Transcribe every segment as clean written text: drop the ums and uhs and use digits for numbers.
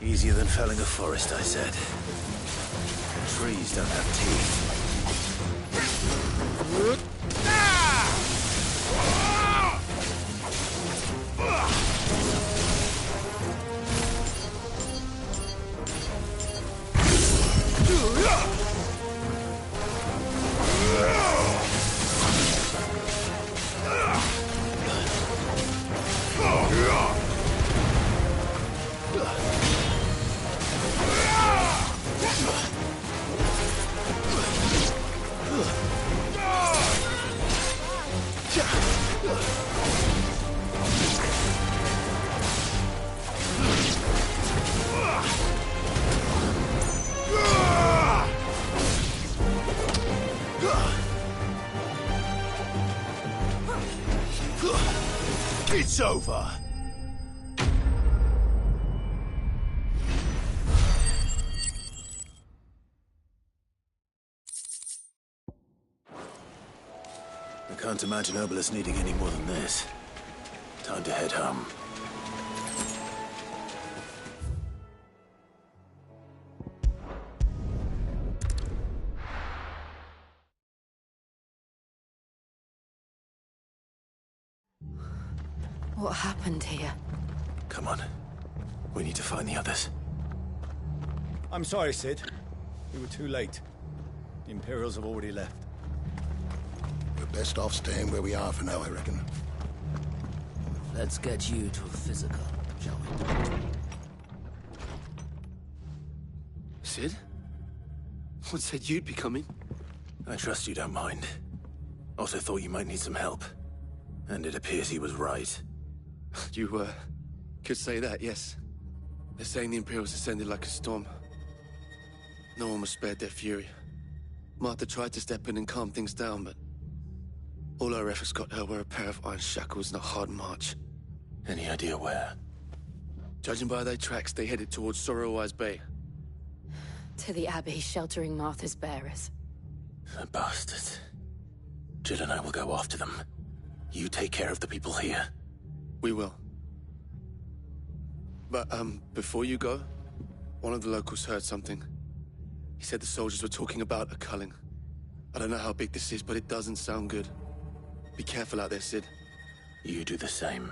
Easier than felling a forest, I said. Trees don't have teeth. It's over! I can't imagine Obelisk needing any more than this. Time to head home. What happened here? Come on. We need to find the others. I'm sorry, Cid. We were too late. The Imperials have already left. We're best off staying where we are for now, I reckon. Let's get you to a physical, shall we? Cid? What said you'd be coming? I trust you don't mind. Also thought you might need some help. And it appears he was right. You, could say that, yes. They're saying the Imperials descended like a storm. No one was spared their fury. Martha tried to step in and calm things down, but all our efforts got her were a pair of iron shackles and a hard march. Any idea where? Judging by their tracks, they headed towards Sorrowwise Bay. To the Abbey sheltering Martha's bearers. The bastards. Jill and I will go after them. You take care of the people here. We will. But, before you go, one of the locals heard something. He said the soldiers were talking about a culling. I don't know how big this is, but it doesn't sound good. Be careful out there, Cid. You do the same.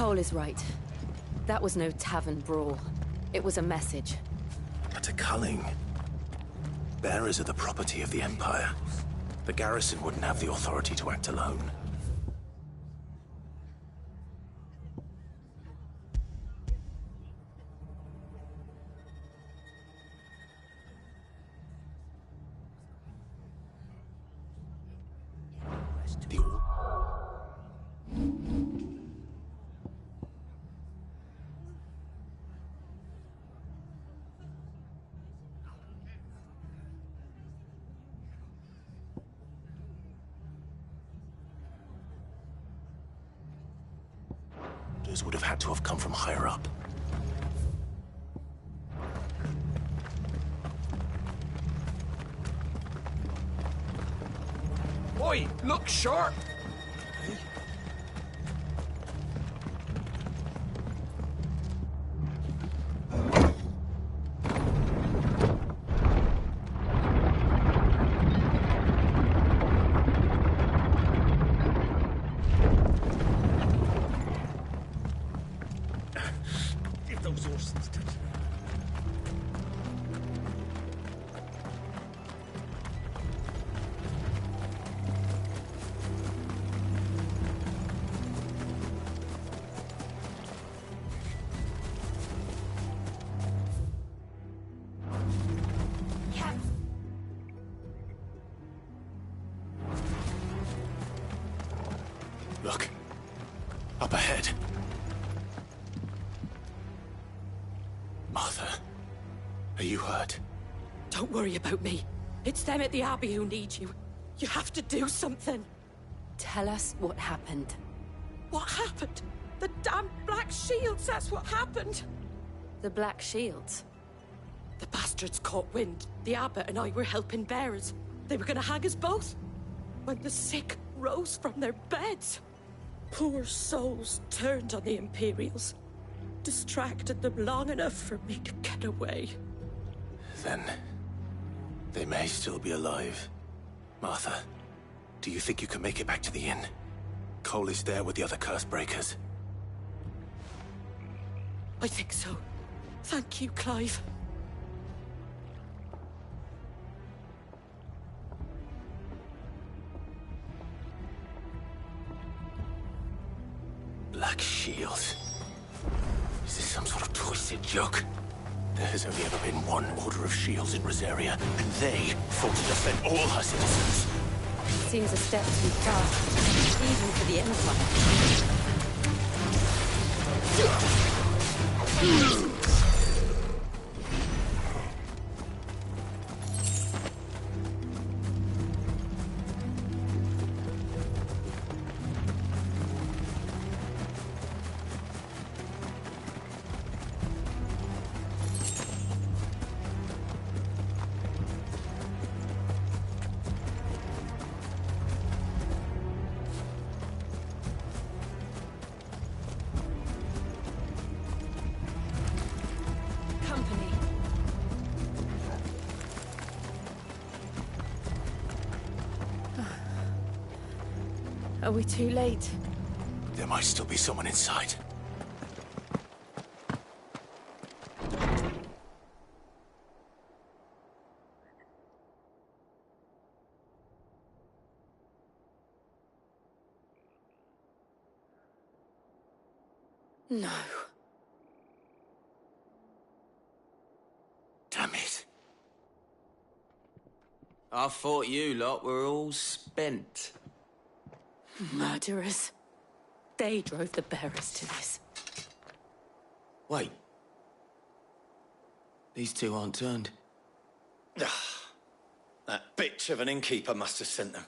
Cole is right. That was no tavern brawl. It was a message. But to Culling, bearers are the property of the Empire. The garrison wouldn't have the authority to act alone. Would have had to have come from higher up. Oi, look sharp! Look. Up ahead. Martha, are you hurt? Don't worry about me. It's them at the Abbey who need you. You have to do something. Tell us what happened. What happened? The damn Black Shields, that's what happened. The Black Shields? The bastards caught wind. The Abbot and I were helping bearers. They were gonna hang us both. When the sick rose from their beds. Poor souls turned on the Imperials. Distracted them long enough for me to get away. Then, they may still be alive. Martha, do you think you can make it back to the inn? Cole is there with the other curse breakers. I think so. Thank you, Clive. Black Shield. Is this some sort of twisted joke? There has only ever been one Order of Shields in Rosaria, and they fought to defend all her citizens. Seems a step too far, even for the Empire. Are we too late? There might still be someone inside. No. Damn it. I thought you lot were all spent. Murderers. They drove the bearers to this. Wait. These two aren't turned. That bitch of an innkeeper must have sent them.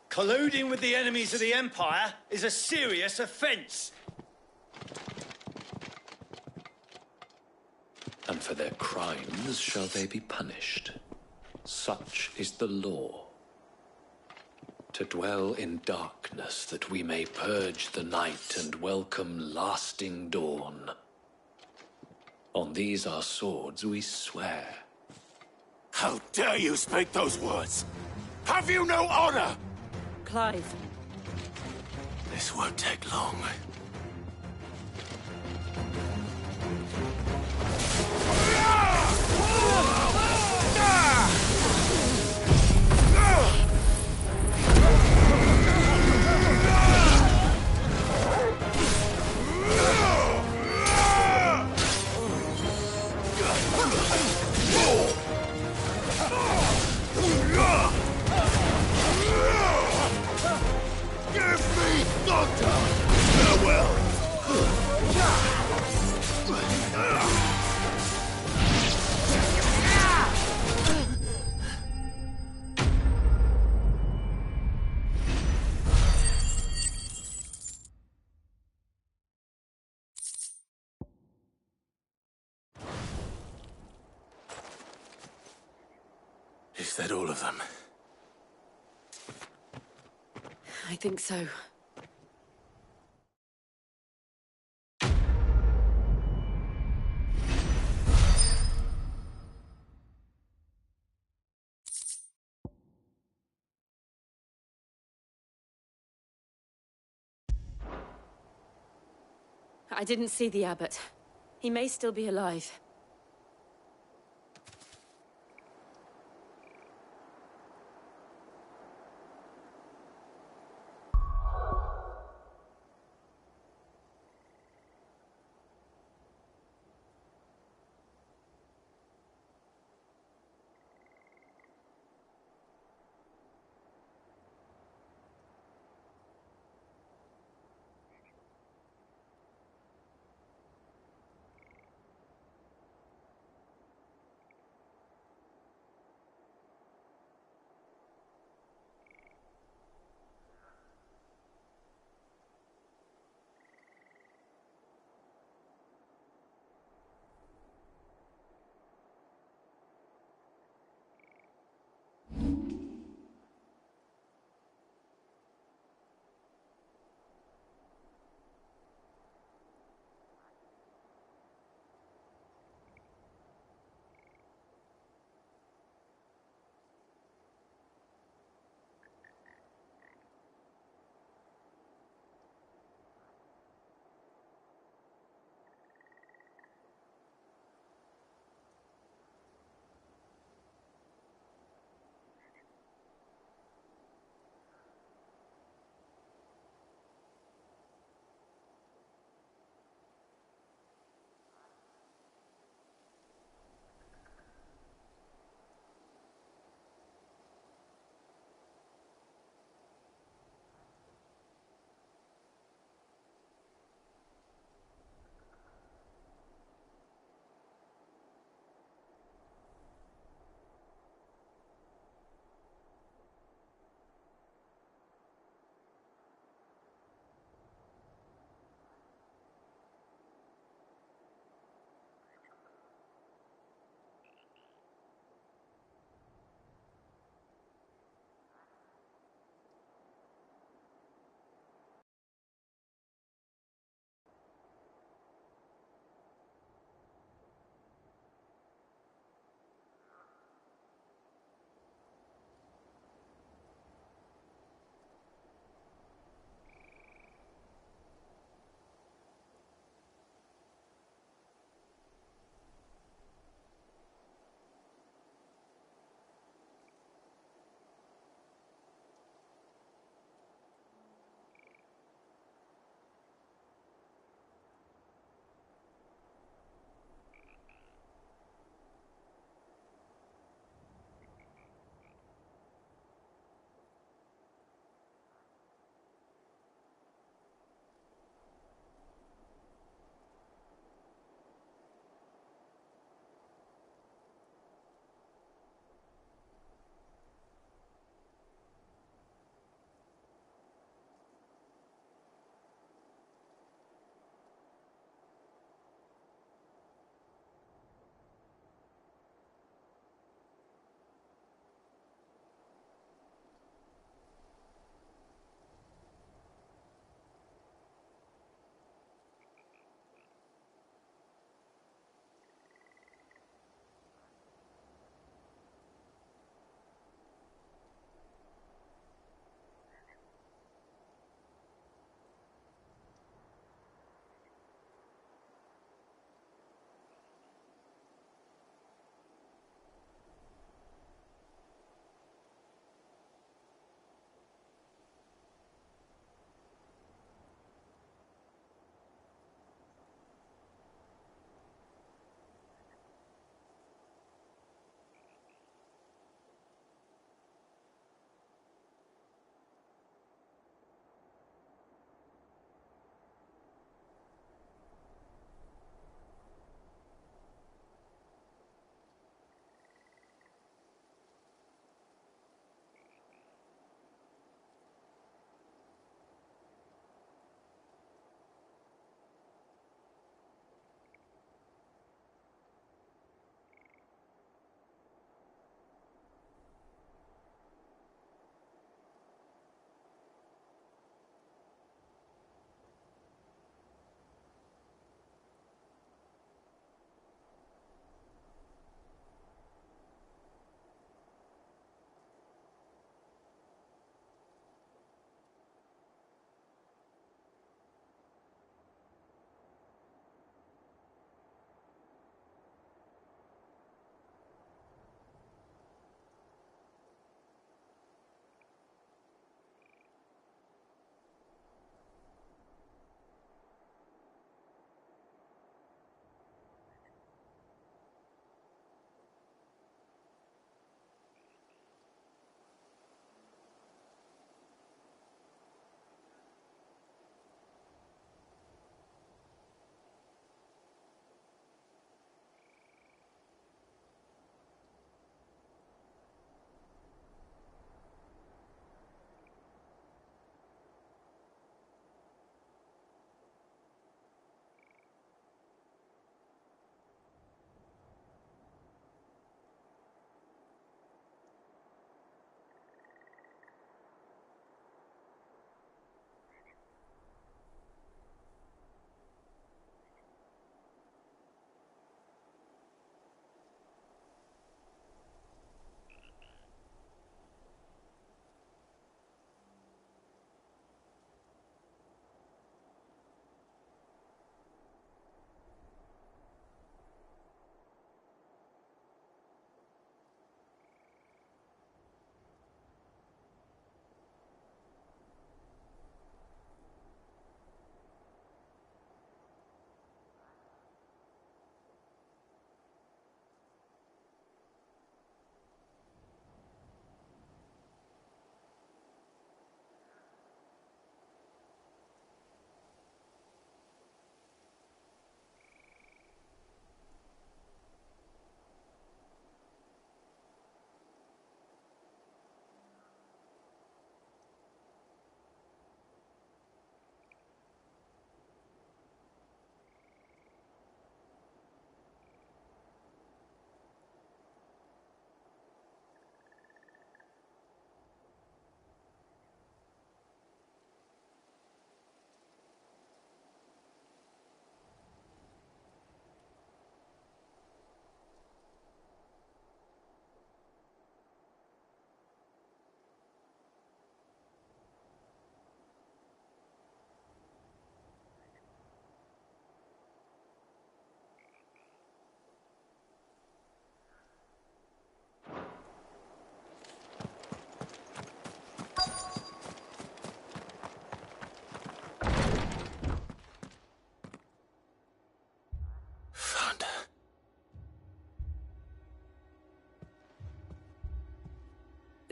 Colluding with the enemies of the Empire is a serious offense. And for their crimes shall they be punished. Such is the law. To dwell in darkness that we may purge the night and welcome lasting dawn. On these our swords we swear. How dare you speak those words? Have you no honor? Clive. This won't take long. Is that all of them? I think so. I didn't see the abbot. He may still be alive.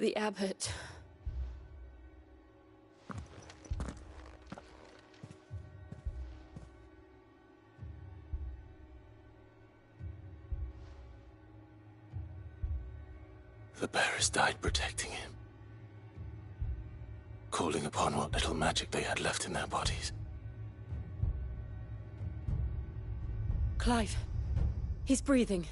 The abbot. The bearers died protecting him, calling upon what little magic they had left in their bodies. Clive. He's breathing.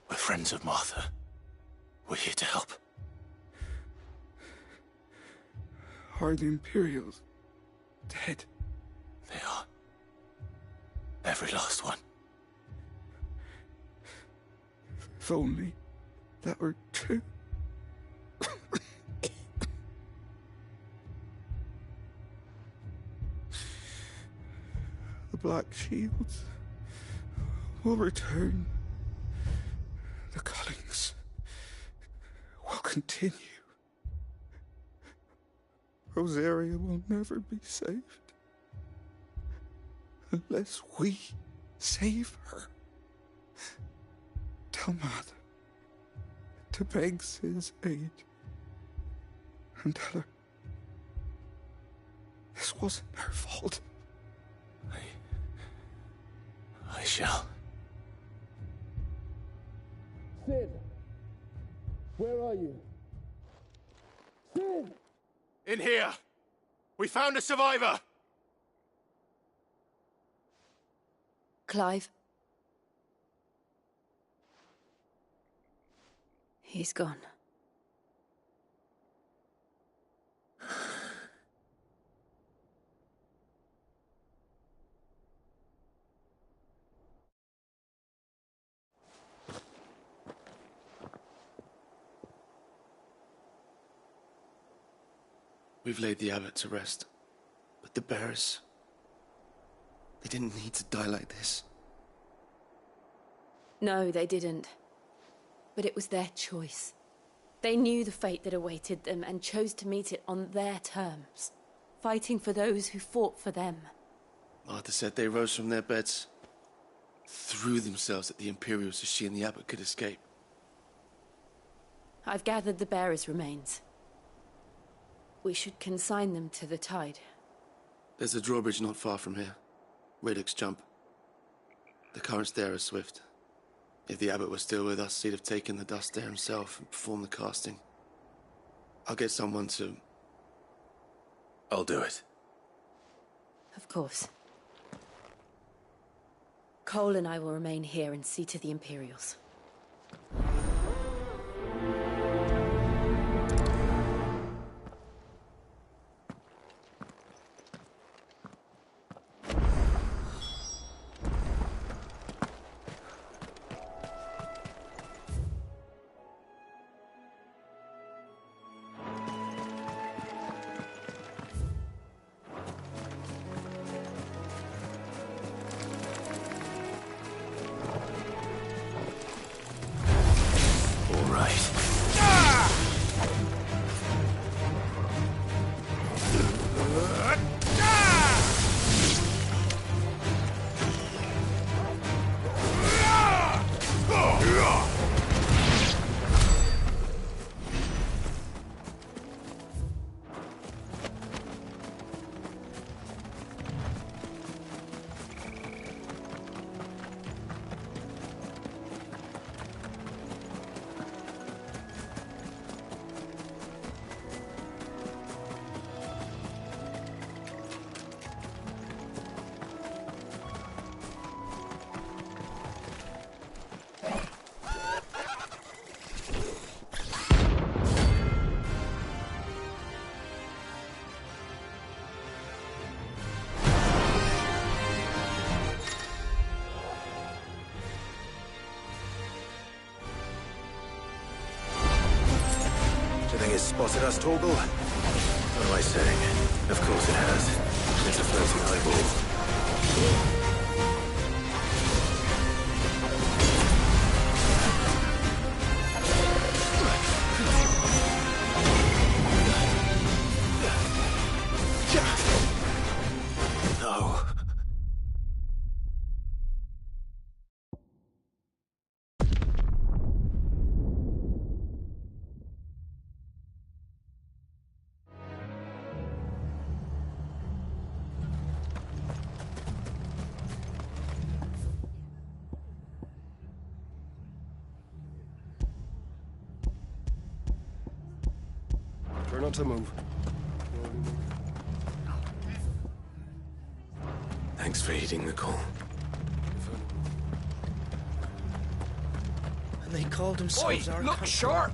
We're friends of Martha. We're here to help. Are the Imperials dead? They are. Every last one. If only that were true. The Black Shields will return. The Cullings will continue. Rosaria will never be saved unless we save her. Tell Mother to beg Cid's aid and tell her this wasn't her fault. I shall. Cid! Where are you? Cid! In here! We found a survivor! Clive. He's gone. We've laid the abbot to rest, but the bearers, they didn't need to die like this. No, they didn't. But it was their choice. They knew the fate that awaited them and chose to meet it on their terms, fighting for those who fought for them. Martha said they rose from their beds, threw themselves at the Imperials so she and the abbot could escape. I've gathered the bearers' remains. We should consign them to the tide. There's a drawbridge not far from here. Radix Jump. The currents there are swift. If the abbot were still with us, he'd have taken the dust there himself and performed the casting. I'll get someone to... I'll do it. Of course. Cole and I will remain here and see to the Imperials. It's spotted us, Torgal? What am I saying? Of course it has. It's a floating eyeball. not to move. Thanks for heeding the call. And they called Boy, themselves our look country. sharp!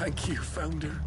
Thank you, Founder.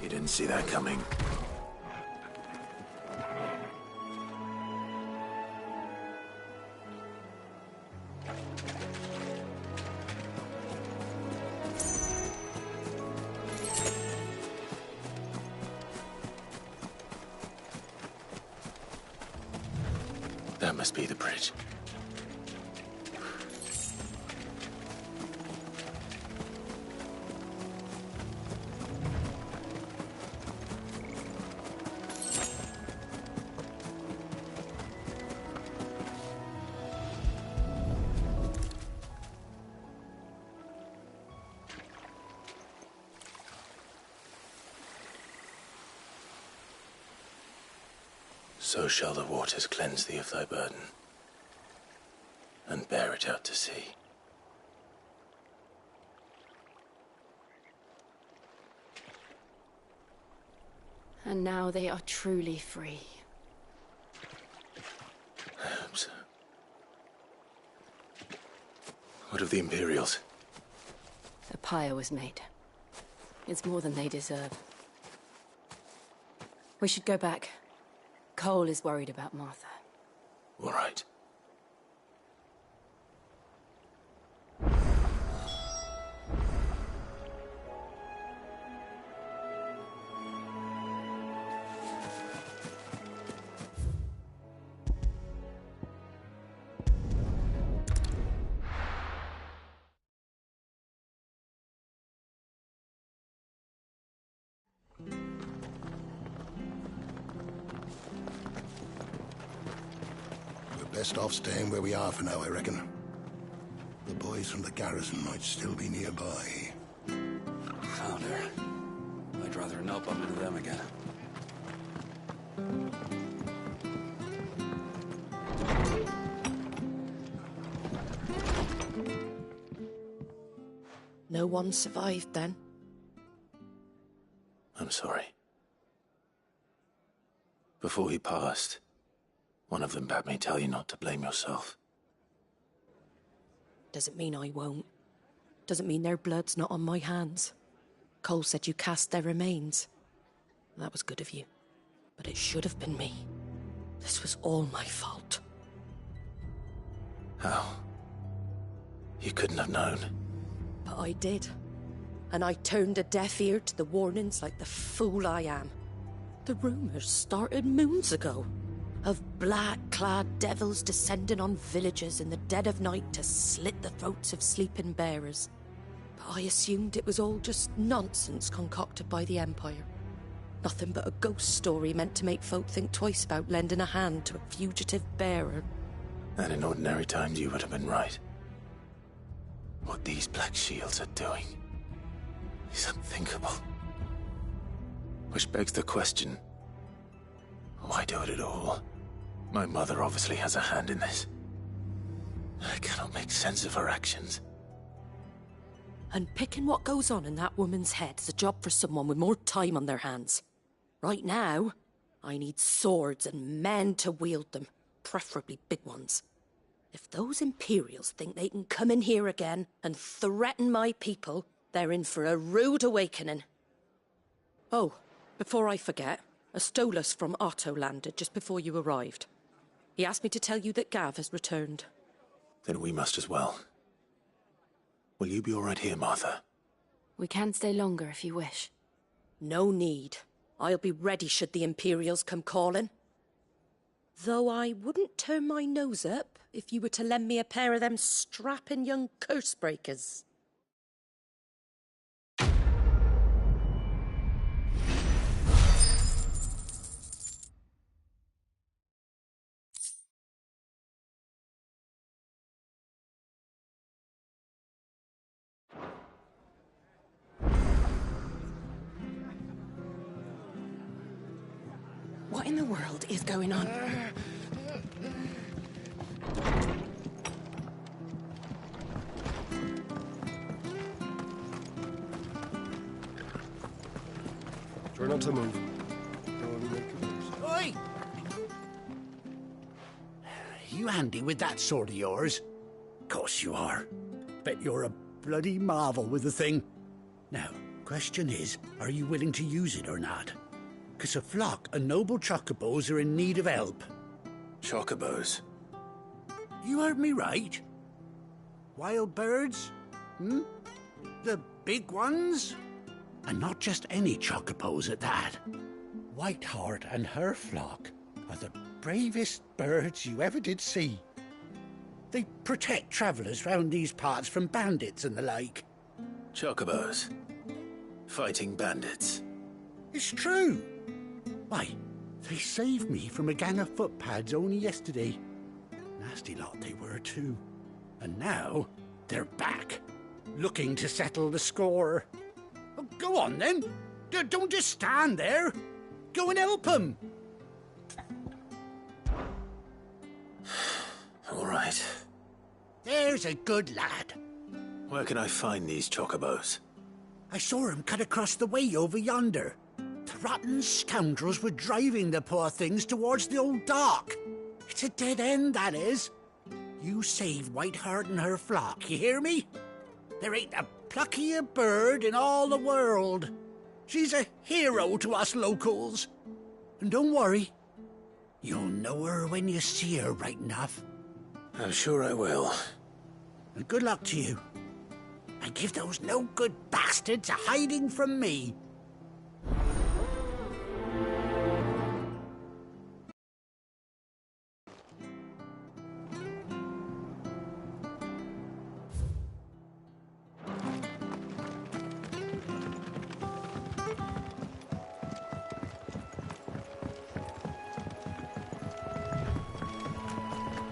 You didn't see that coming. That must be the bridge. So shall the waters cleanse thee of thy burden, and bear it out to sea. And now they are truly free. I hope so. What of the Imperials? A pyre was made. It's more than they deserve. We should go back. Cole is worried about Martha. All right. Best off staying where we are for now, I reckon. The boys from the garrison might still be nearby. Found her. I'd rather not bump into them again. No one survived then? I'm sorry. Before he passed, one of them bade me tell you not to blame yourself. Doesn't mean I won't. Doesn't mean their blood's not on my hands. Cole said you cast their remains. That was good of you. But it should have been me. This was all my fault. How? You couldn't have known. But I did. And I turned a deaf ear to the warnings like the fool I am. The rumours started moons ago. Of black-clad devils descending on villages in the dead of night to slit the throats of sleeping bearers. But I assumed it was all just nonsense concocted by the Empire. Nothing but a ghost story meant to make folk think twice about lending a hand to a fugitive bearer. And in ordinary times you would have been right. What these Black Shields are doing is unthinkable. Which begs the question, why do it at all? My mother obviously has a hand in this. I cannot make sense of her actions. And picking what goes on in that woman's head is a job for someone with more time on their hands. Right now, I need swords and men to wield them, preferably big ones. If those Imperials think they can come in here again and threaten my people, they're in for a rude awakening. Oh, before I forget, a Stolas from Otto landed just before you arrived. He asked me to tell you that Gav has returned. Then we must as well. Will you be all right here, Martha? We can stay longer if you wish. No need. I'll be ready should the Imperials come calling. Though I wouldn't turn my nose up if you were to lend me a pair of them strapping young curse breakers. What in the world is going on? Try not to move. Oi! You handy with that sword of yours? Course you are. Bet you're a bloody marvel with the thing. Now, Question is, are you willing to use it or not? 'Cause a flock of noble chocobos are in need of help. Chocobos? You heard me right. Wild birds? The big ones? And not just any chocobos at that. Whiteheart and her flock are the bravest birds you ever did see. They protect travellers round these parts from bandits and the like. Chocobos? Fighting bandits? It's true. Why, they saved me from a gang of footpads only yesterday. Nasty lot they were too. And now they're back, looking to settle the score. Oh, go on then. Don't just stand there. Go and help them. All right. There's a good lad. Where can I find these chocobos? I saw him cut across the way over yonder. The rotten scoundrels were driving the poor things towards the old dock. It's a dead end, that is. You save Whiteheart and her flock, you hear me? There ain't a pluckier bird in all the world. She's a hero to us locals. And don't worry, you'll know her when you see her right enough. I'm sure I will. And good luck to you. And give those no-good bastards a hiding from me.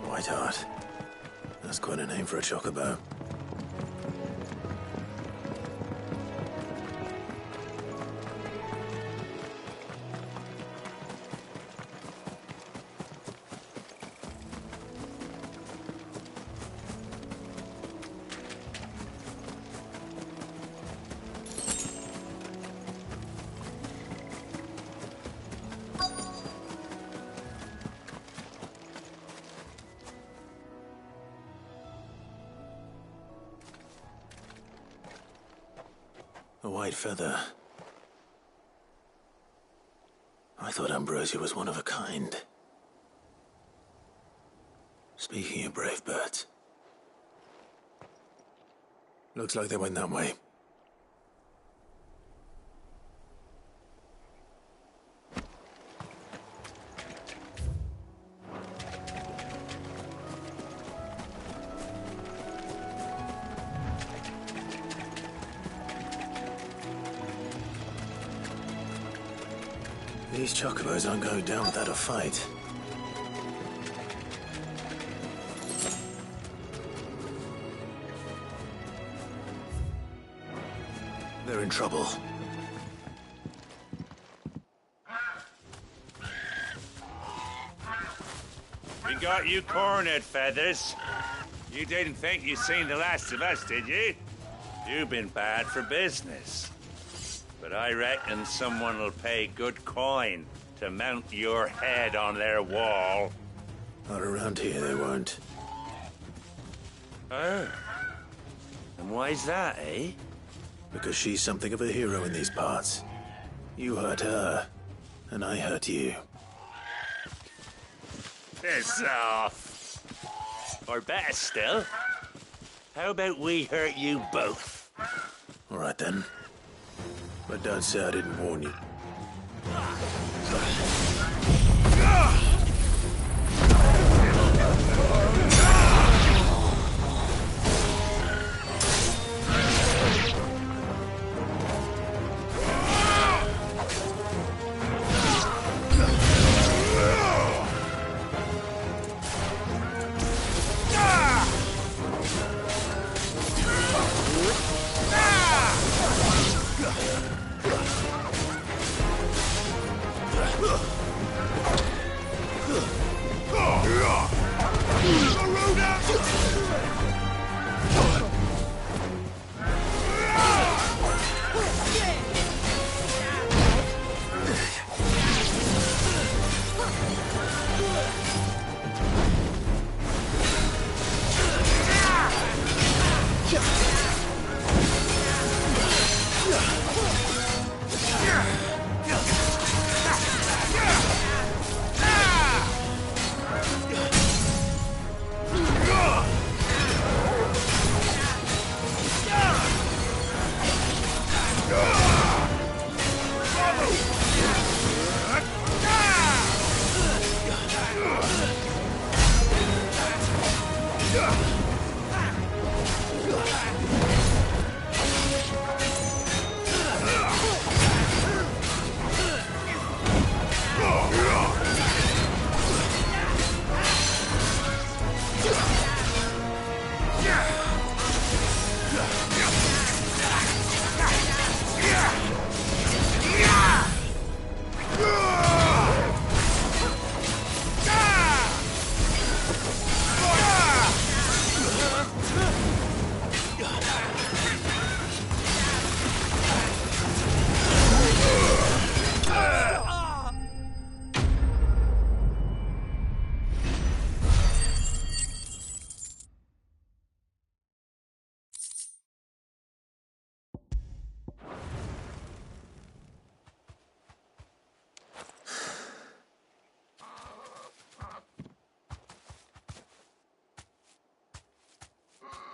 Whiteheart. That's quite a name for a chocobo. A white feather. I thought Ambrosia was one of a kind. Speaking of brave birds. Looks like they went that way. These chocobos aren't going down without a fight. They're in trouble. We got you cornered, Feathers. You didn't think you'd seen the last of us, did you? You've been bad for business. But I reckon someone will pay good coin to mount your head on their wall. Not around here, they won't. Oh. And why's that, eh? Because she's something of a hero in these parts. You hurt her, and I hurt you. Piss off. Or better still, how about we hurt you both? All right, then. But don't say I didn't warn you.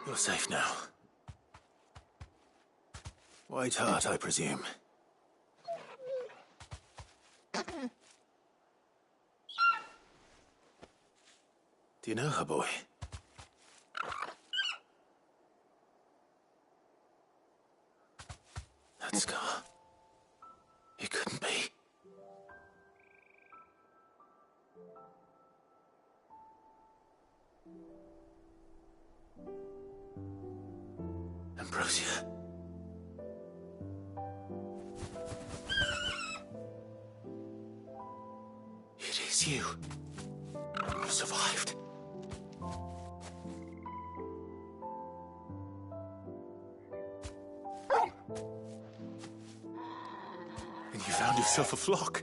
You're safe now. White Hart, I presume. Do you know her, boy? That scar. It couldn't be. Ambrosia. It is you. You survived. And you found yourself a flock.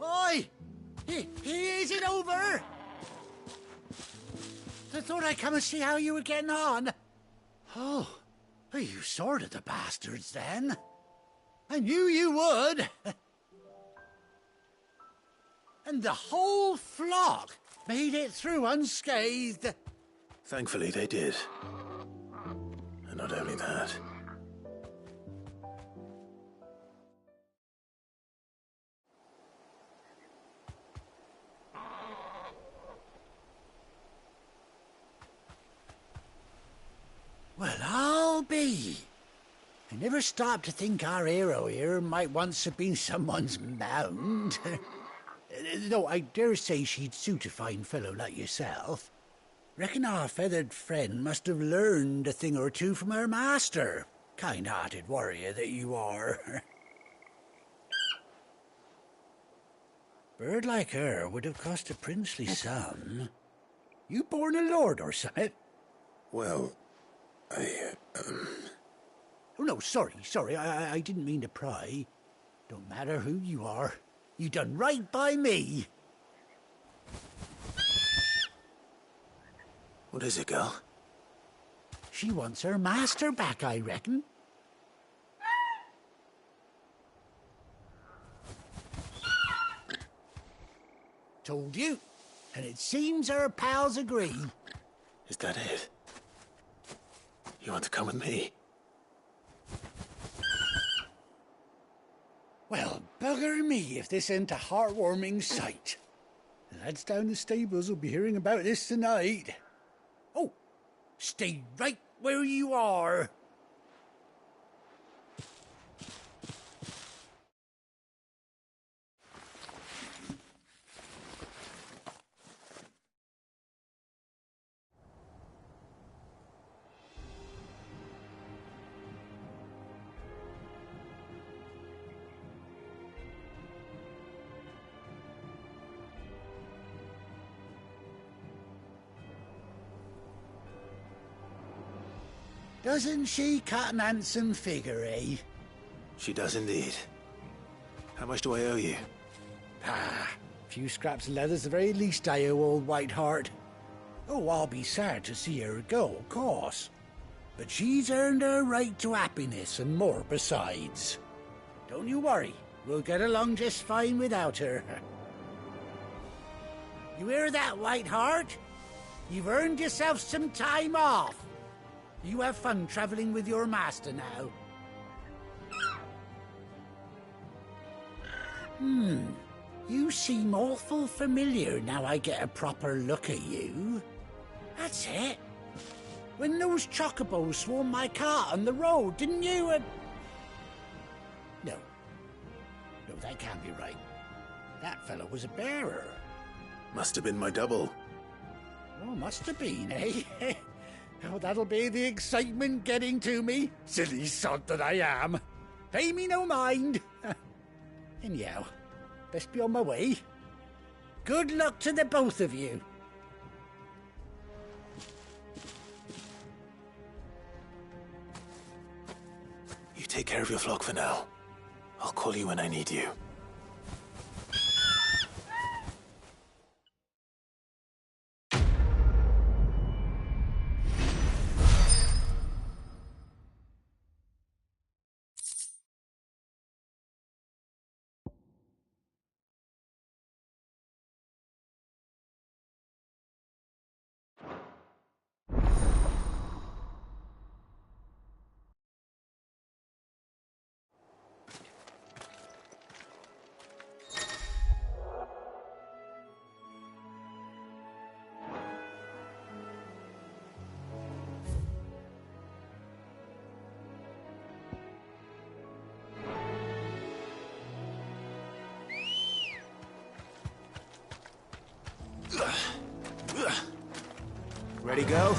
Oi! Is it over? I thought I'd come and see how you were getting on. Oh, you sorted the bastards then. I knew you would. And the whole flock made it through unscathed. Thankfully, they did. And not only that. Well, I'll be. I never stopped to think our hero here might once have been someone's mount. Though I dare say she'd suit a fine fellow like yourself. Reckon our feathered friend must have learned a thing or two from her master. Kind-hearted warrior that you are. Bird like her would have cost a princely sum. You born a lord or something? Well, Oh, no, sorry. I didn't mean to pry. Don't matter who you are. You done right by me. what is it, girl? She wants her master back, I reckon. Told you. And it seems her pals agree. Is that it? You want to come with me? Well, bugger me if this ain't a heartwarming sight. The lads down the stables will be hearing about this tonight. Oh, stay right where you are. Doesn't she cut an handsome figure, eh? She does indeed. How much do I owe you? Ah, a few scraps of leather's the very least I owe old White Hart. Oh, I'll be sad to see her go, of course. But she's earned her right to happiness and more besides. Don't you worry, we'll get along just fine without her. You hear that, White Hart? You've earned yourself some time off. You have fun traveling with your master now. You seem awful familiar now I get a proper look at you. That's it. When those chocobos swarmed my cart on the road, didn't you? No. No, that can't be right. That fellow was a bearer. Must have been my double. Oh, must have been, eh? Oh, that'll be the excitement getting to me. Silly sod that I am. Pay me no mind. Anyhow, best be on my way. Good luck to the both of you. You take care of your flock for now. I'll call you when I need you. Ready, go?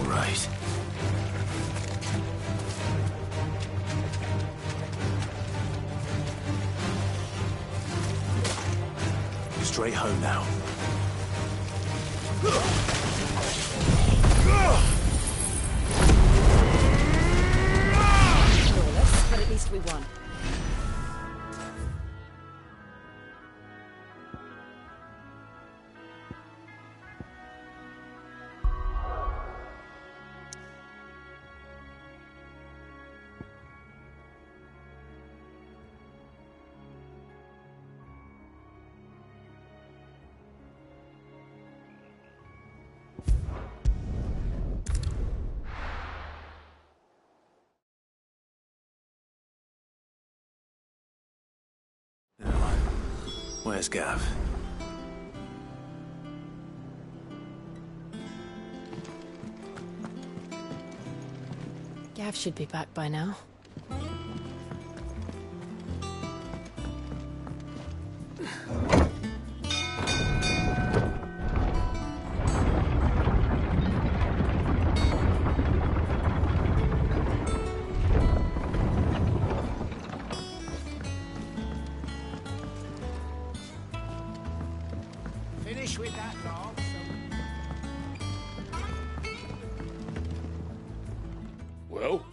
Right. Straight home now. Flawless, but at least we won. Where's Gav? Gav should be back by now. Finish with that log. Well,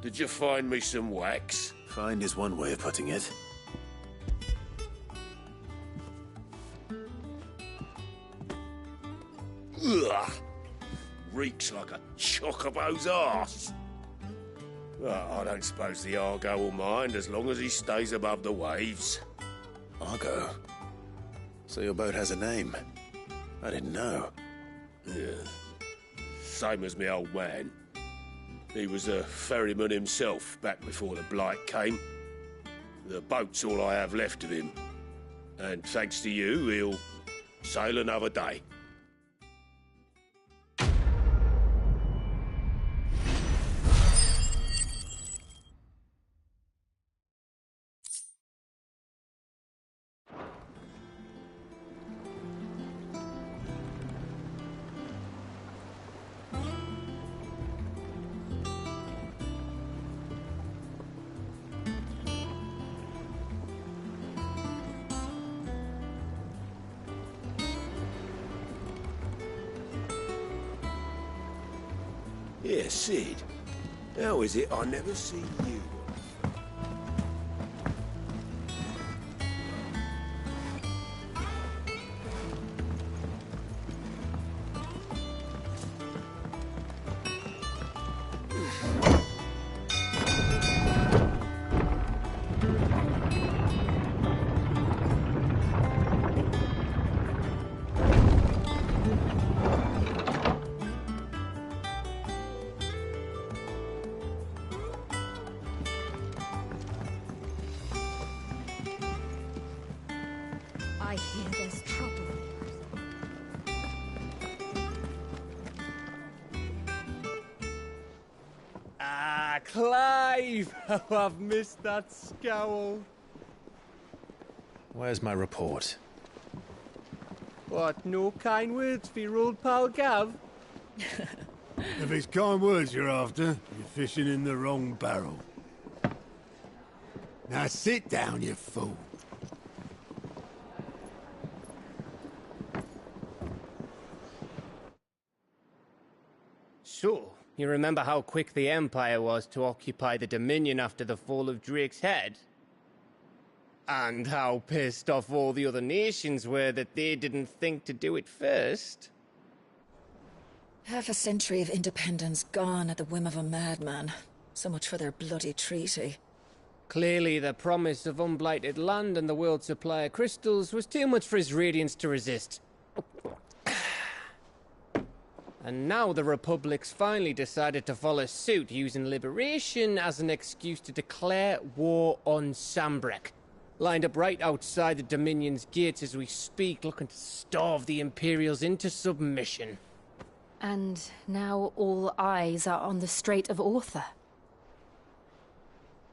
did you find me some wax? Find is one way of putting it. Ugh! Reeks like a chocobo's arse. Well, I don't suppose the Argo will mind as long as he stays above the waves. Argo? So your boat has a name? I didn't know. Yeah. Same as me old man. He was a ferryman himself back before the Blight came. The boat's all I have left of him. And thanks to you, he'll sail another day. Yeah, Sid. How is it I never see you? I hear there's trouble. Ah, Clive! How I've missed that scowl. Where's my report? What, no kind words for your old pal Gav? If it's kind words you're after, you're fishing in the wrong barrel. Now sit down, you fool. So, you remember how quick the Empire was to occupy the Dominion after the fall of Drake's head? And how pissed off all the other nations were that they didn't think to do it first? Half a century of independence gone at the whim of a madman. So much for their bloody treaty. Clearly, the promise of unblighted land and the world's supply of crystals was too much for his radiance to resist. And now the Republic's finally decided to follow suit, using liberation as an excuse to declare war on Sambrek. Lined up right outside the Dominion's gates as we speak, looking to starve the Imperials into submission. And now all eyes are on the Strait of Author.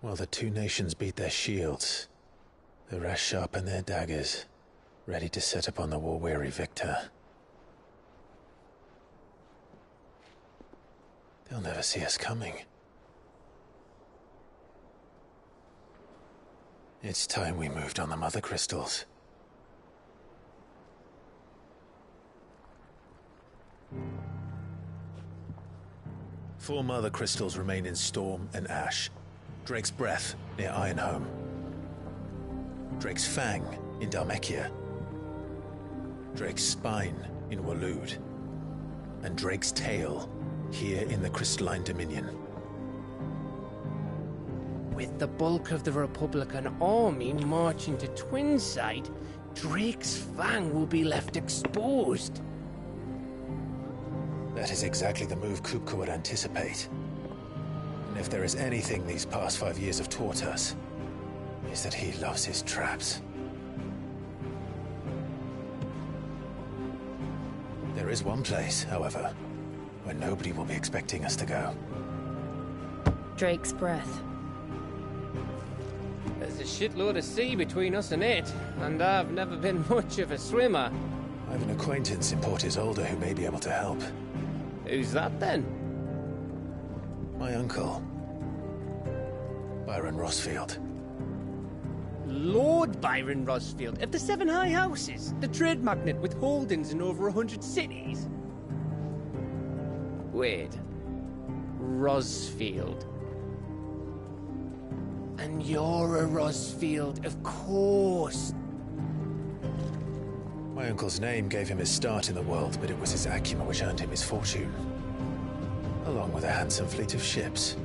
While the two nations beat their shields, the rest sharpen their daggers, ready to set upon the war-weary victor. They'll never see us coming. It's time we moved on the Mother Crystals. Four Mother Crystals remain in Storm and Ash. Drake's Breath near Ironhome. Drake's Fang in Dhalmekia. Drake's Spine in Waloed. And Drake's Tail here in the Crystalline Dominion. With the bulk of the Republican army marching to Twinside, Drake's Fang will be left exposed. That is exactly the move Kupka would anticipate. And if there is anything these past 5 years have taught us, is that he loves his traps. There is one place, however, where nobody will be expecting us to go. Drake's Breath. There's a shitload of sea between us and it, and I've never been much of a swimmer. I have an acquaintance in Port Isolde who may be able to help. Who's that then? My uncle, Byron Rosfield. Lord Byron Rosfield of the Seven High Houses, the trade magnate with holdings in over 100 cities. Wait, Rosfield. And you're a Rosfield, of course. My uncle's name gave him his start in the world, but it was his acumen which earned him his fortune. Along with a handsome fleet of ships.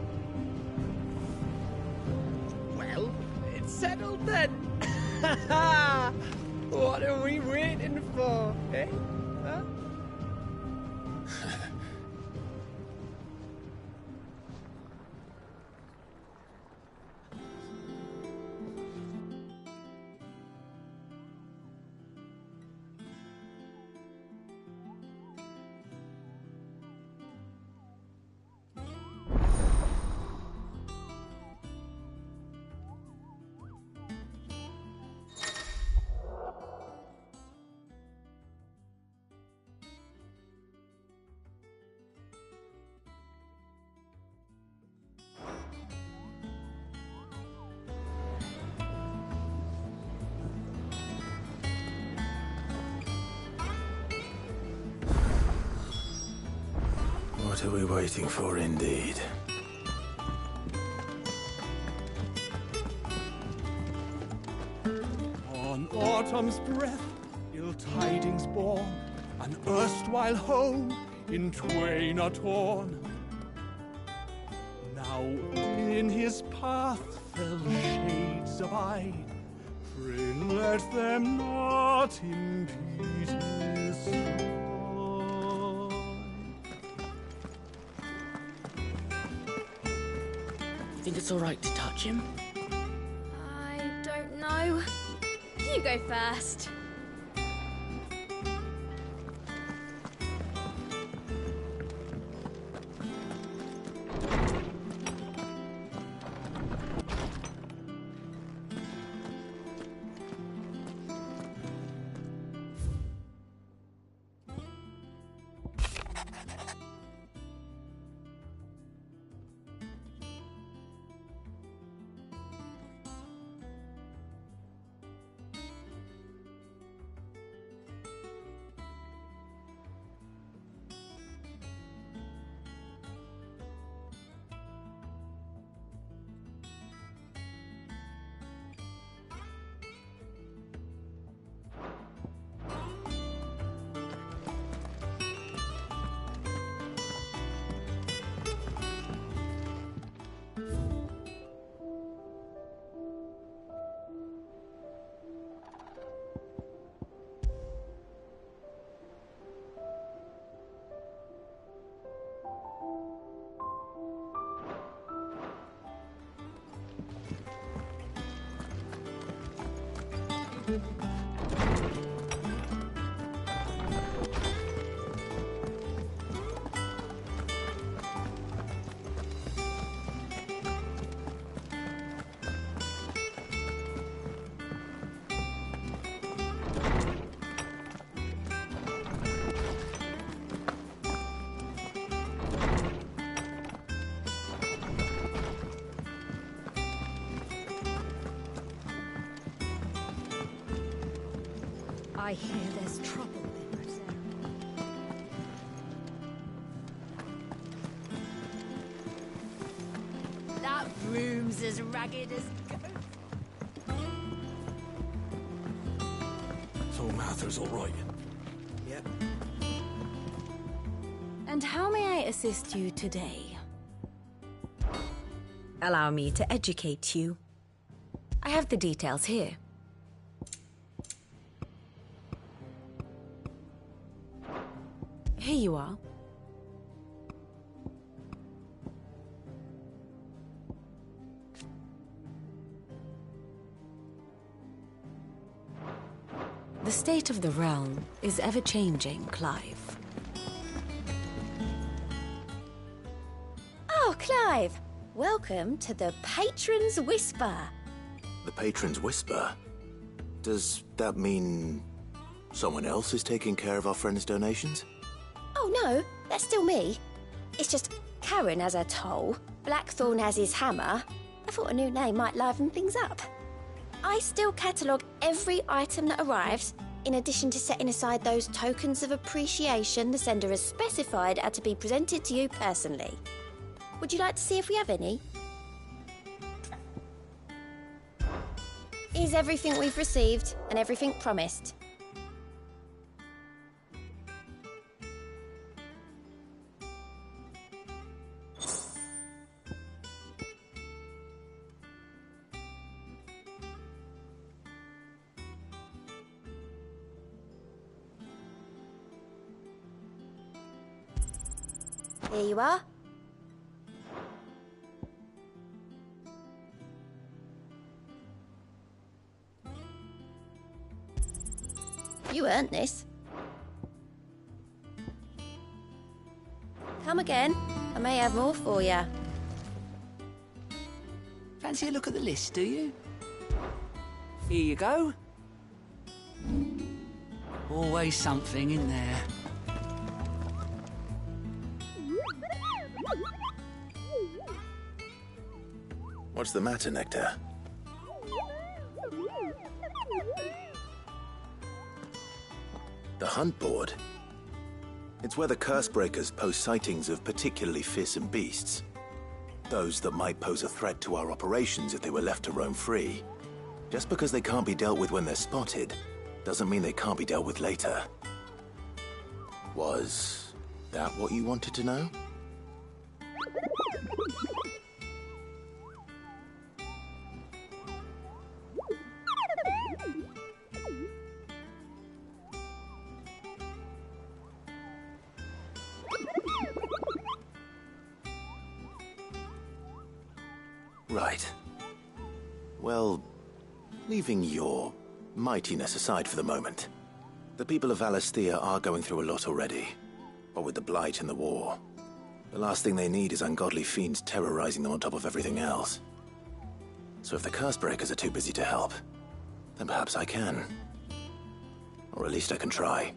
Well, it's settled then. What are we waiting for, eh? Huh? are we waiting for, indeed? On autumn's breath, ill tidings born, an erstwhile home in twain are torn. Now in his path fell shades abide, pray let them not impede his stride. Think it's all right to touch him? I don't know. You go first. I hear there's trouble in Rosera. That room's as ragged as ghost. So Mather's all right. Yep. And how may I assist you today? Allow me to educate you. I have the details here. Here you are. The state of the realm is ever-changing, Clive. Oh, Clive! Welcome to the Patron's Whisper. The Patron's Whisper? Does that mean someone else is taking care of our friend's donations? Oh no, that's still me. It's just Karen has her toll, Blackthorn has his hammer. I thought a new name might liven things up. I still catalogue every item that arrives, in addition to setting aside those tokens of appreciation the sender has specified are to be presented to you personally. Would you like to see if we have any? Here's everything we've received and everything promised. Here you are. You earned this. Come again. I may have more for you. Fancy a look at the list, do you? Here you go. Always something in there. What's the matter, Nectar? The hunt board? It's where the Cursebreakers post sightings of particularly fearsome beasts. Those that might pose a threat to our operations if they were left to roam free. Just because they can't be dealt with when they're spotted, doesn't mean they can't be dealt with later. Was that what you wanted to know? Right. Well, leaving your mightiness aside for the moment, the people of Valisthea are going through a lot already. What with the Blight and the war, the last thing they need is ungodly fiends terrorizing them on top of everything else. So if the Cursebreakers are too busy to help, then perhaps I can. Or at least I can try.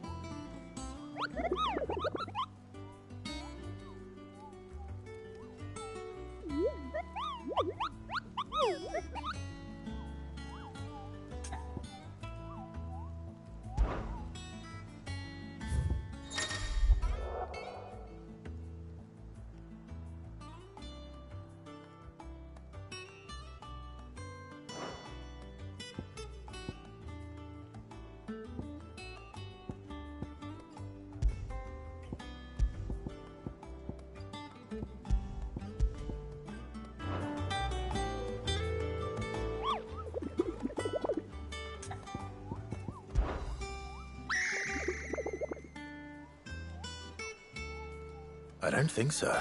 I don't think so.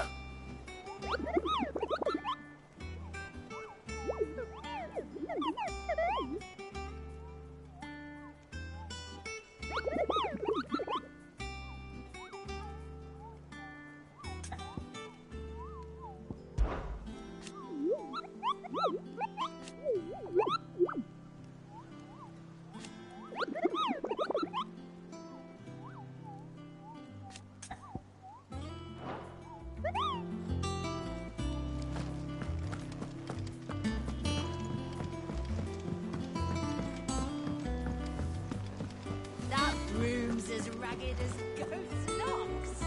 As ragged as ghost locks.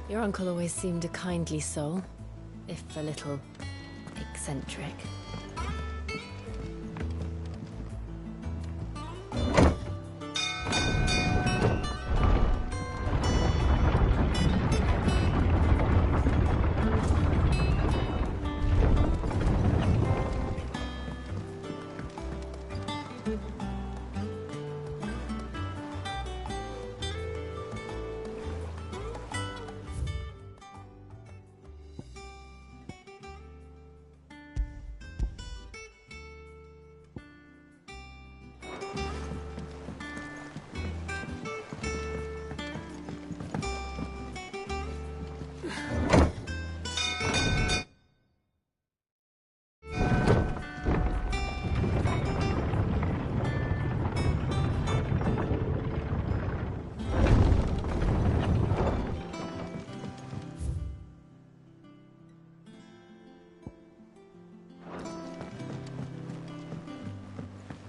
Your uncle always seemed a kindly soul, if a little eccentric.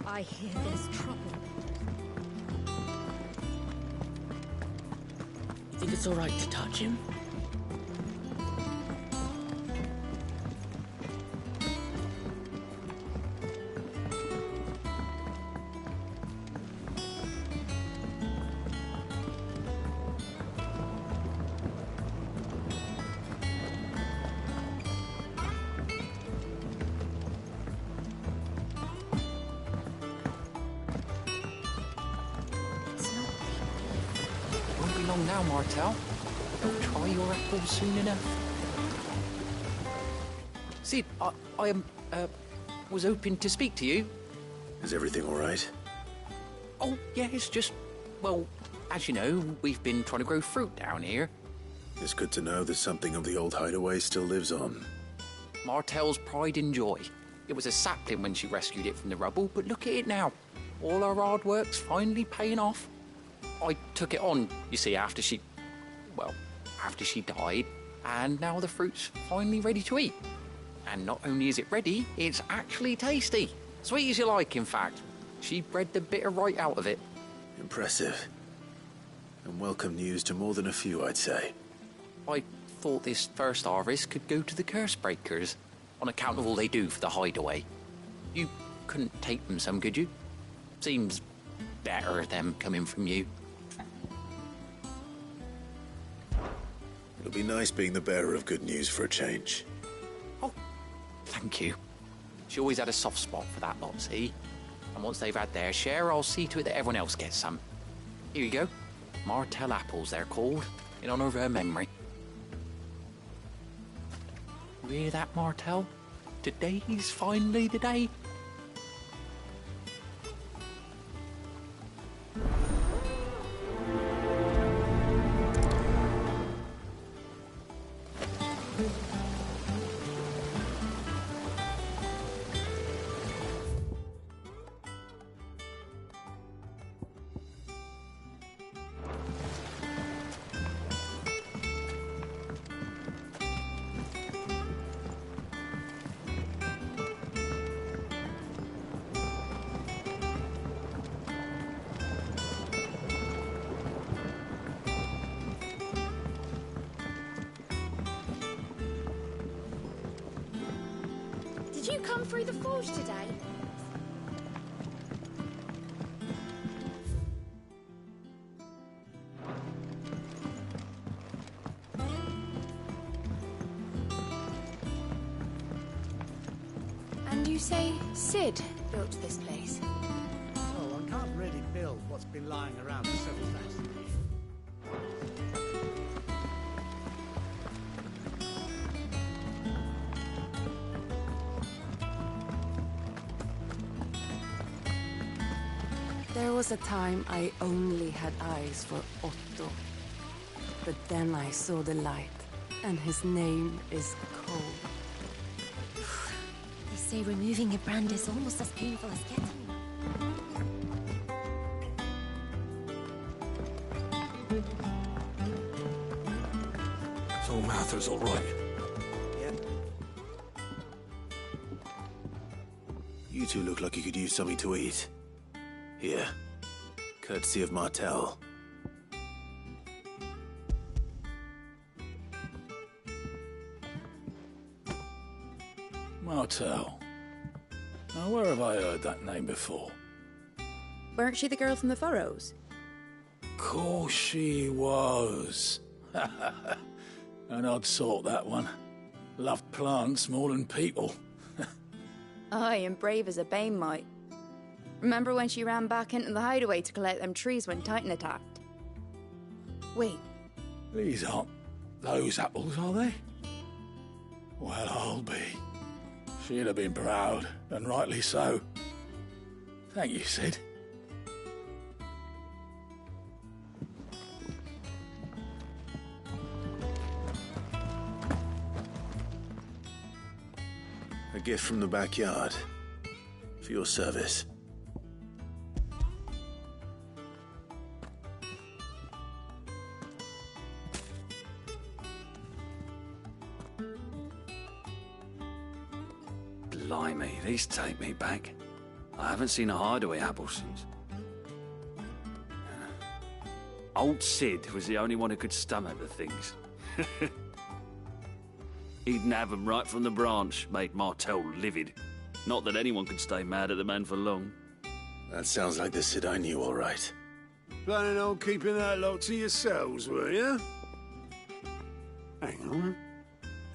I hear there's trouble. Think it's all right to touch him? Long now, Martel. Don't try your apple soon enough. Cid, I was hoping to speak to you. Is everything all right? Oh, yeah, it's just, well, as you know, we've been trying to grow fruit down here. It's good to know that something of the old hideaway still lives on. Martel's pride and joy. It was a sapling when she rescued it from the rubble, but look at it now. All our hard work's finally paying off. I took it on, you see, after she died, and now the fruit's finally ready to eat. And not only is it ready, it's actually tasty. Sweet as you like, in fact. She bred the bitter right out of it. Impressive. And welcome news to more than a few, I'd say. I thought this first harvest could go to the curse breakers, on account of all they do for the hideaway. You couldn't take them some, could you? Seems better them coming from you. It'll be nice being the bearer of good news for a change. Thank you. She always had a soft spot for that lot, see? And once they've had their share, I'll see to it that everyone else gets some. Here you go. Martell apples, they're called, in honor of her memory. You hear that, Martell? Today's finally the day. Did you come through the forge today? And you say Sid built this place? Oh, one can't really build what's been lying around for several thousand years. There was a time I only had eyes for Otto. But then I saw the light, and his name is Cole. They say removing a brand is almost as painful as getting one. So Martha's all right. Yep. You two look like you could use something to eat. Here. Courtesy of Martell. Martell. Now, where have I heard that name before? Weren't she the girl from the Furrows? Course she was. An odd sort, that one. Loved plants more than people. Aye, and brave as a bane might. Remember when she ran back into the hideaway to collect them trees when Titan attacked? Wait. These aren't those apples, are they? Well, I'll be. She'd have been proud, and rightly so. Thank you, Sid. A gift from the backyard. For your service. Blimey, these take me back. I haven't seen a hideaway apple since. Old Sid was the only one who could stomach the things. He'd nab them right from the branch, made Martell livid. Not that anyone could stay mad at the man for long. That sounds like the Sid I knew, all right. Planning on keeping that lot to yourselves, were you? Hang on.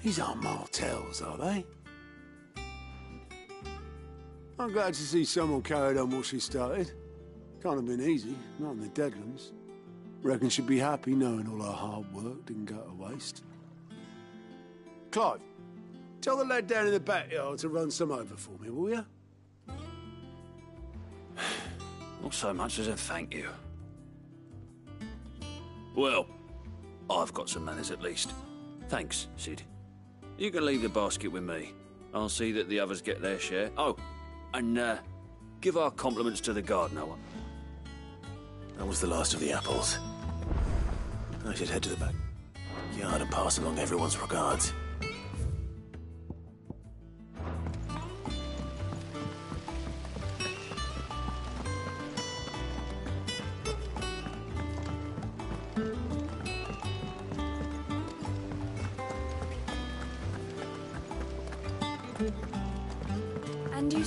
These aren't Martells, are they? I'm glad to see someone carried on what she started. Can't have been easy, not in the Deadlands. Reckon she'd be happy knowing all her hard work didn't go to waste. Clive, tell the lad down in the backyard to run some over for me, will you? Not so much as a thank you. Well, I've got some manners at least. Thanks, Sid. You can leave the basket with me. I'll see that the others get their share. Oh, and give our compliments to the gardener. That was the last of the apples. I should head to the backyard and pass along everyone's regards.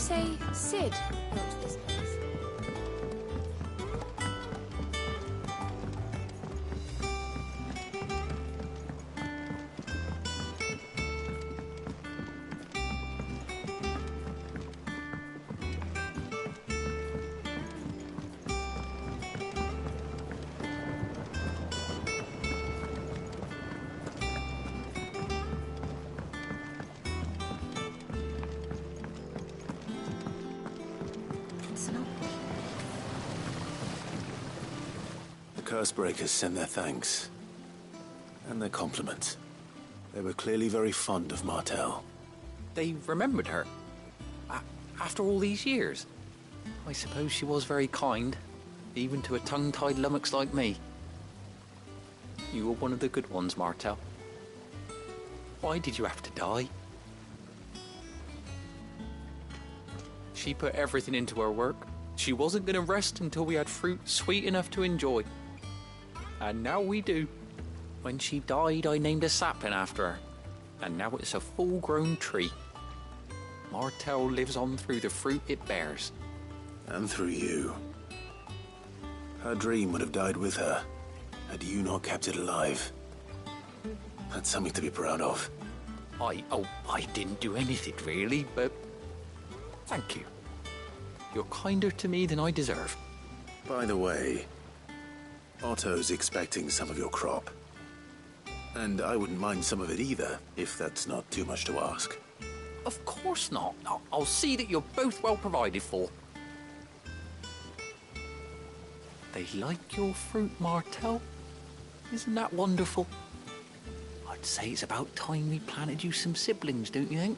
say Sid built this place? The Cursebreakers send their thanks. And their compliments. They were clearly very fond of Martell. They remembered her. After all these years. I suppose she was very kind, even to a tongue-tied lummox like me. You were one of the good ones, Martell. Why did you have to die? She put everything into her work. She wasn't going to rest until we had fruit sweet enough to enjoy. And now we do. When she died, I named a sapling after her. And now it's a full-grown tree. Martell lives on through the fruit it bears. And through you. Her dream would have died with her, had you not kept it alive. That's something to be proud of. I didn't do anything really, but thank you. You're kinder to me than I deserve. By the way, Otto's expecting some of your crop. And I wouldn't mind some of it either, if that's not too much to ask. Of course not. I'll see that you're both well provided for. They like your fruit, Martell. Isn't that wonderful? I'd say it's about time we planted you some siblings, don't you think?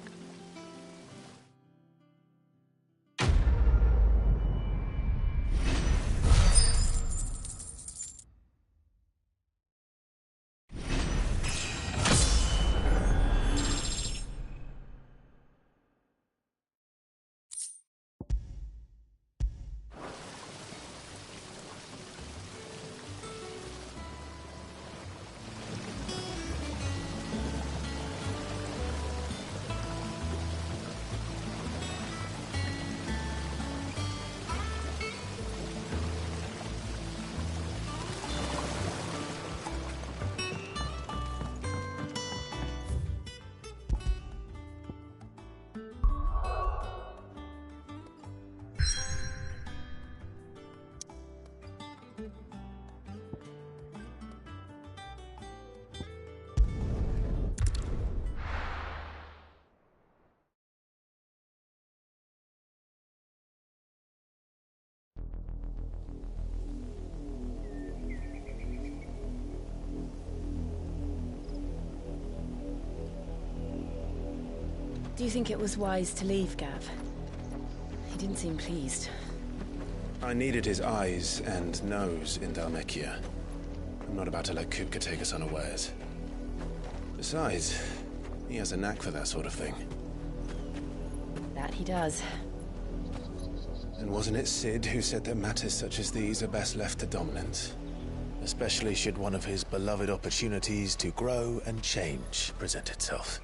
Do you think it was wise to leave, Gav? He didn't seem pleased. I needed his eyes and nose in Dhalmekia. I'm not about to let Kupka take us unawares. Besides, he has a knack for that sort of thing. That he does. And wasn't it Sid who said that matters such as these are best left to dominance? Especially should one of his beloved opportunities to grow and change present itself.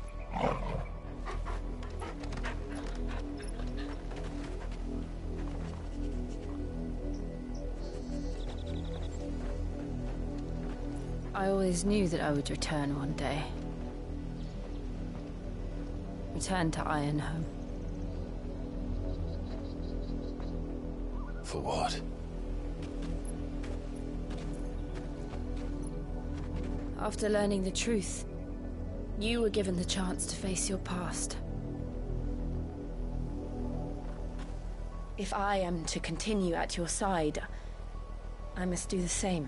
I always knew that I would return one day. Return to Ironhome. For what? After learning the truth, you were given the chance to face your past. If I am to continue at your side, I must do the same.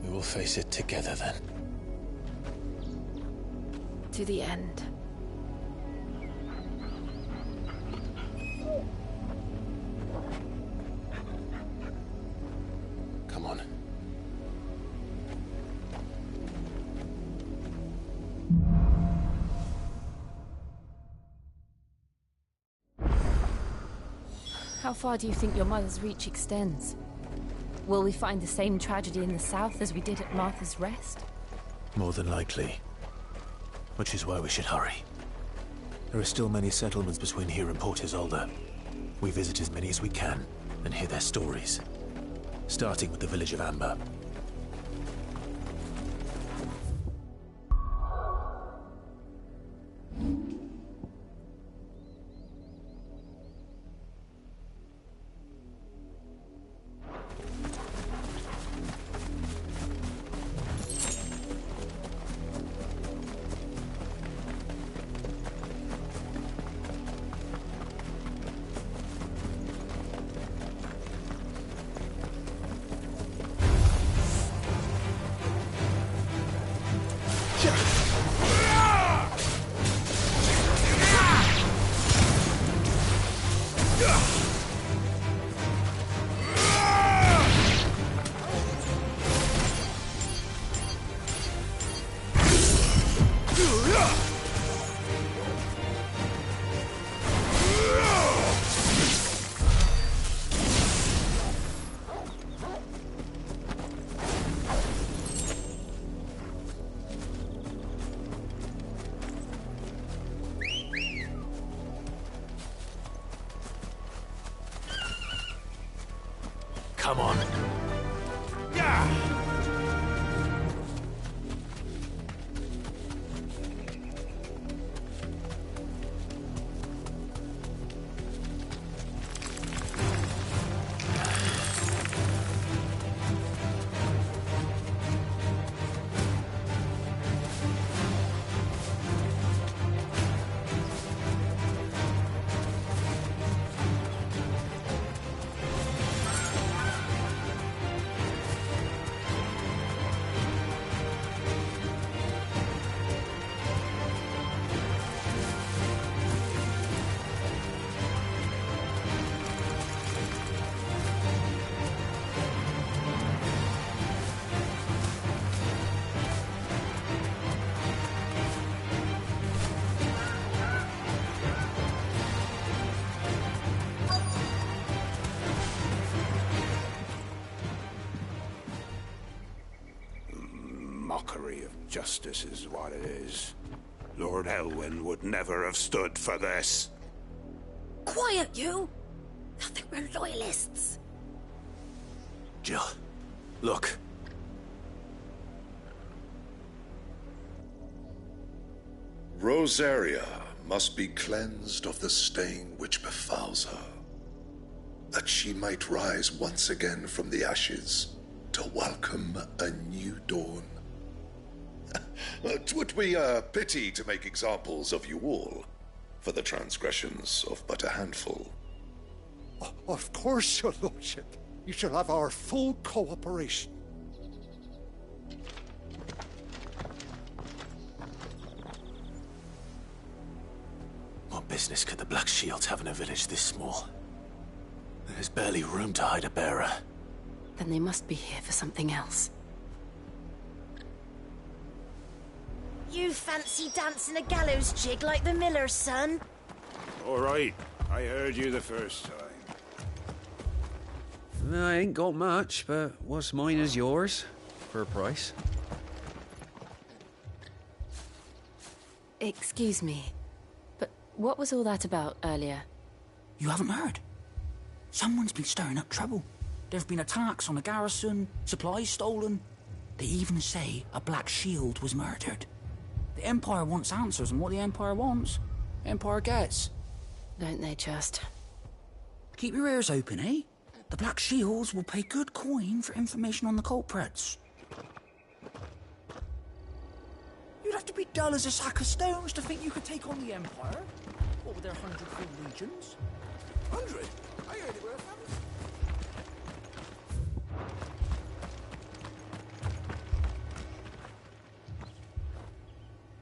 We will face it together then. To the end. Come on. How far do you think your mother's reach extends? Will we find the same tragedy in the south as we did at Martha's Rest? More than likely. Which is why we should hurry. There are still many settlements between here and Port Isolde. We visit as many as we can and hear their stories. Starting with the village of Amber. Come on. Mockery of justice is what it is. Lord Elwyn would never have stood for this. Quiet, you! I think we're loyalists. Jill, look. Rosaria must be cleansed of the stain which befouls her, that she might rise once again from the ashes to welcome a new dawn. 'Twould be a pity to make examples of you all for the transgressions of but a handful. Of course, your lordship. You shall have our full cooperation. What business could the Black Shields have in a village this small? There's barely room to hide a bearer. Then they must be here for something else. You fancy dancing a gallows jig like the miller's son? All right, I heard you the first time. I ain't got much, but what's mine is yours, for a price. Excuse me, but what was all that about earlier? You haven't heard? Someone's been stirring up trouble. There've been attacks on the garrison, supplies stolen. They even say a Black Shield was murdered. The Empire wants answers, and what the Empire wants, Empire gets. Don't they just? Keep your ears open, eh? The Black Shields will pay good coin for information on the culprits. You'd have to be dull as a sack of stones to think you could take on the Empire. What with their 100 full legions? 100? I heard it were 1,000.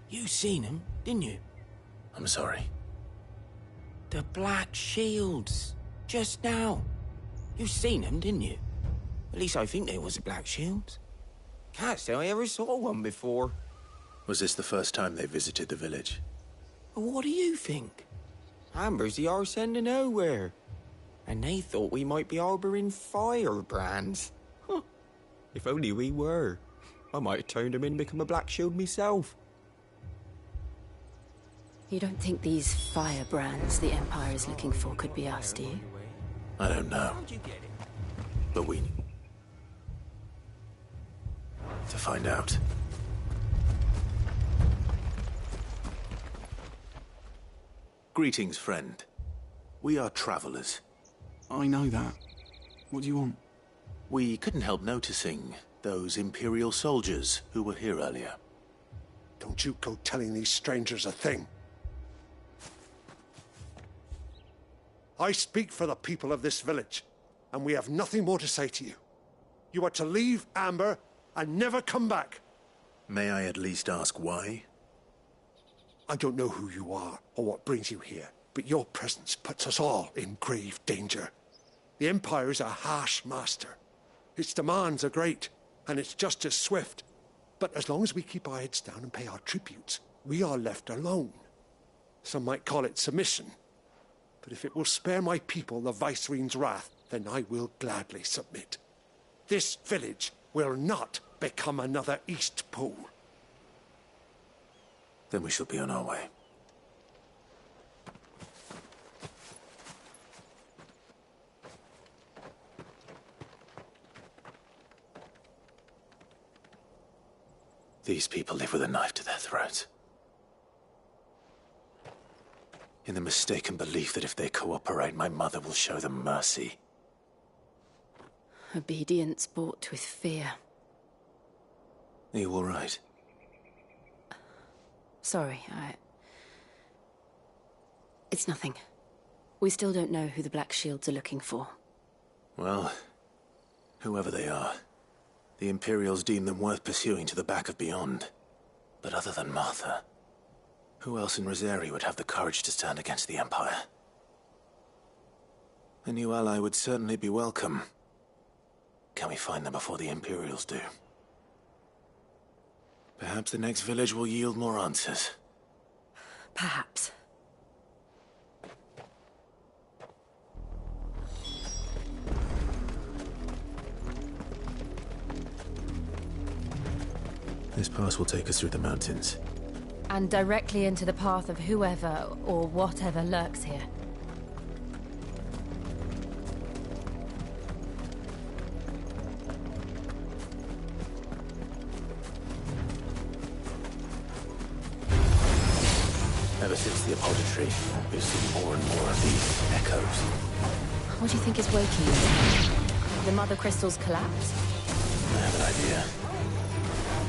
You seen him, didn't you? I'm sorry. The Black Shields. Just now. You seen them, didn't you? At least I think they was the Black Shields. Can't say I ever saw one before. Was this the first time they visited the village? What do you think? Amber's the arse end of nowhere. And they thought we might be harbouring firebrands. Huh. If only we were. I might have turned them in and become a Black Shield myself. You don't think these firebrands the Empire is looking for could be us, do you? I don't know. But we... to find out. Greetings, friend. We are travelers. I know that. What do you want? We couldn't help noticing those Imperial soldiers who were here earlier. Don't you go telling these strangers a thing. I speak for the people of this village, and we have nothing more to say to you. You are to leave Amber and never come back. May I at least ask why? I don't know who you are or what brings you here, but your presence puts us all in grave danger. The Empire is a harsh master. Its demands are great, and its justice swift. But as long as we keep our heads down and pay our tributes, we are left alone. Some might call it submission. But if it will spare my people the Viceroy's wrath, then I will gladly submit. This village will not become another Eastpool. Then we shall be on our way. These people live with a knife to their throats. In the mistaken belief that if they cooperate, my mother will show them mercy. Obedience bought with fear. Are you all right? Sorry, It's nothing. We still don't know who the Black Shields are looking for. Well, whoever they are, the Imperials deem them worth pursuing to the back of beyond. But other than Martha, who else in Rosari would have the courage to stand against the Empire? A new ally would certainly be welcome. Can we find them before the Imperials do? Perhaps the next village will yield more answers. Perhaps. This pass will take us through the mountains. And directly into the path of whoever or whatever lurks here. Ever since the apodatory, we've seen more and more of these echoes. What do you think is waking you? The Mother Crystal's collapse? I have an idea.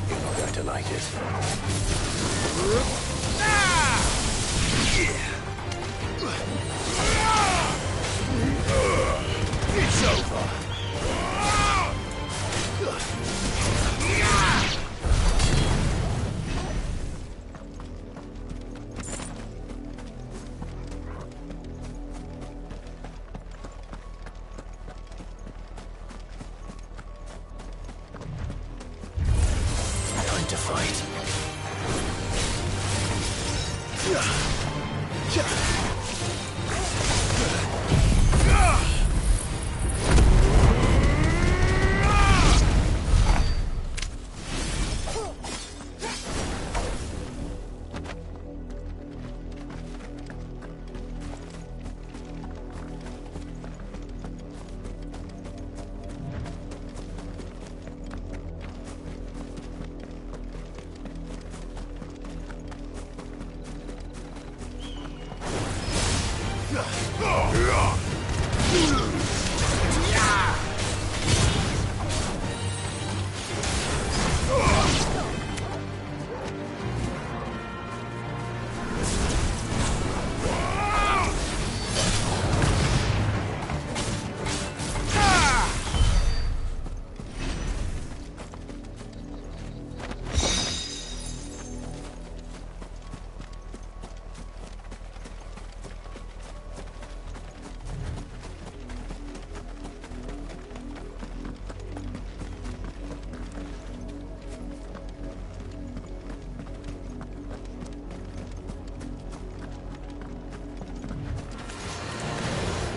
You're not going to like it. It's over.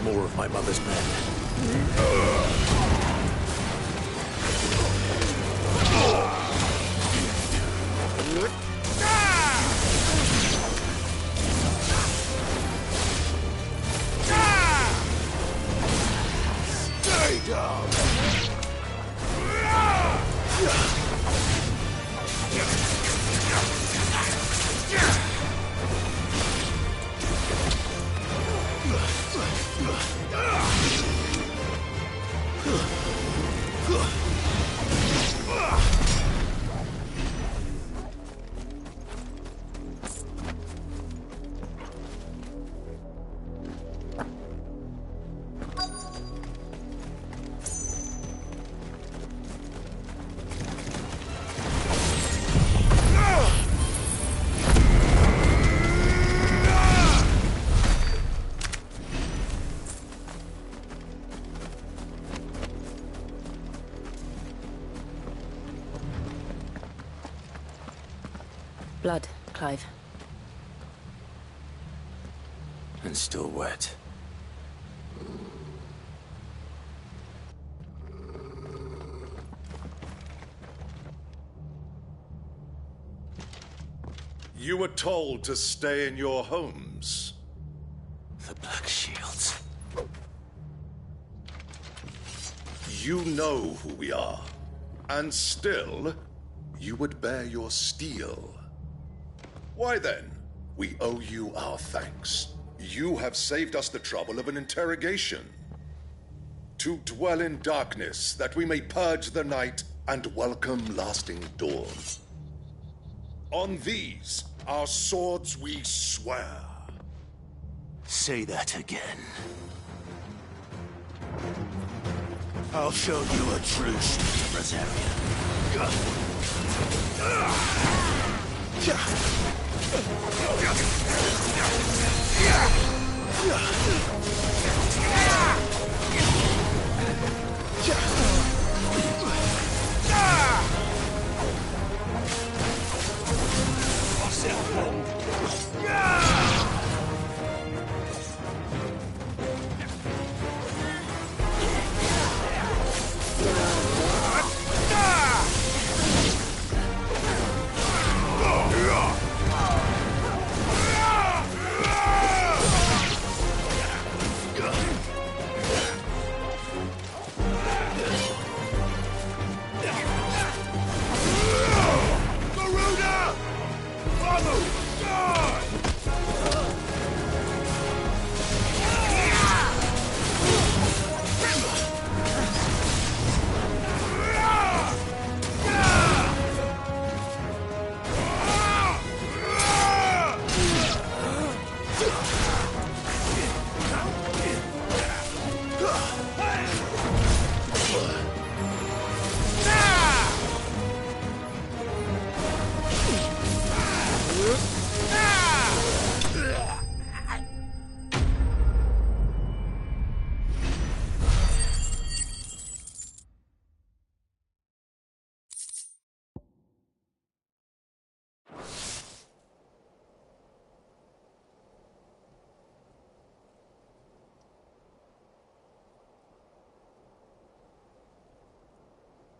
More of my mother's men. Clive. And still wet. You were told to stay in your homes. The Black Shields. You know who we are. And still, you would bear your steel. Why then, we owe you our thanks. You have saved us the trouble of an interrogation. To dwell in darkness, that we may purge the night and welcome lasting dawn. On these, our swords we swear. Say that again. I'll show you a truce, Rosaria.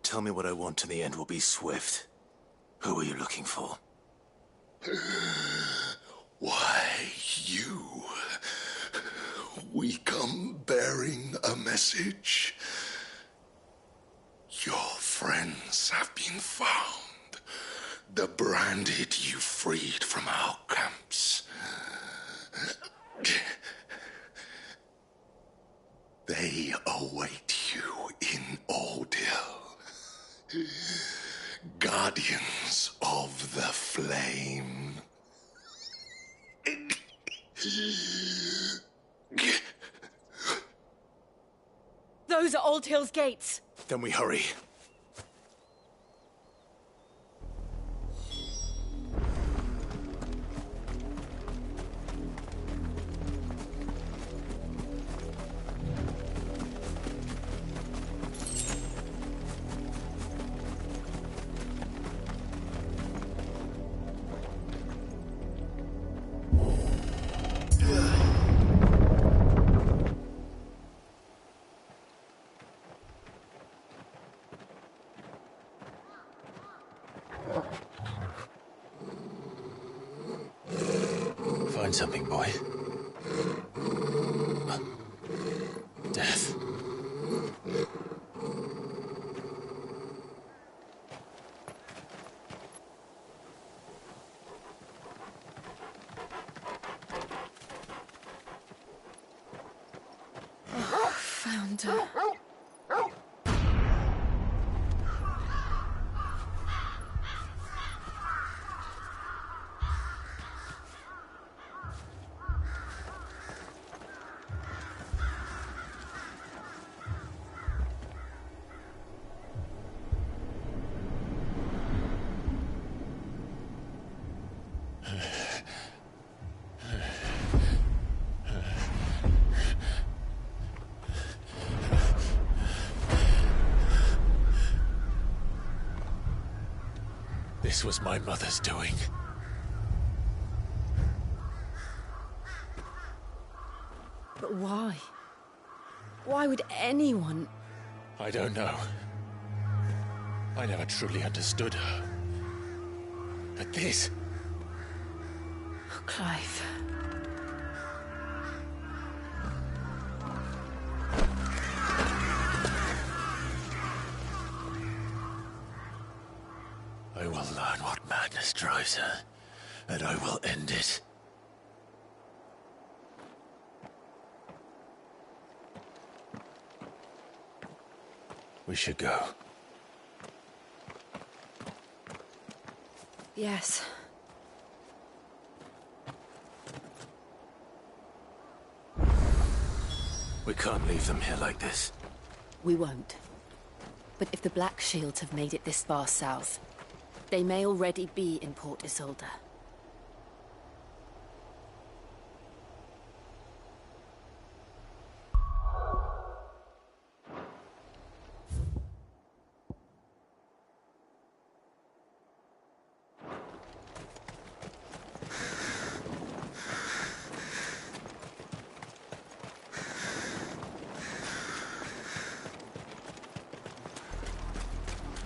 Tell me what I want and the end will be swift. Who are you looking for? Why, you. We come bearing a message. Your friends have been found. The branded you freed from our camps. They await you in Ordeal. Guardians of the Flame. Those are Old Hill's gates. Then we hurry. Find something, boy. Death. Found her. This was my mother's doing. But why? Why would anyone... I don't know. I never truly understood her. But this... Oh, Clive. I will learn what madness drives her, and I will end it. We should go. Yes. We can't leave them here like this. We won't. But if the Black Shields have made it this far south, they may already be in Port Isolde.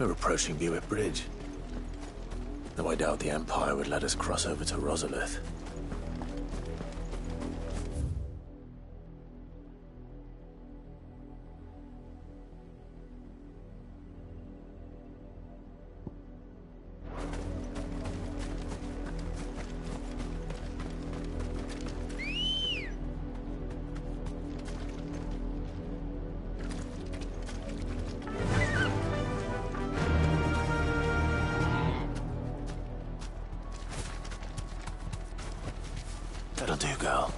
We're approaching Buick Bridge. Though I doubt the Empire would let us cross over to Rosalith. That'll do, girl.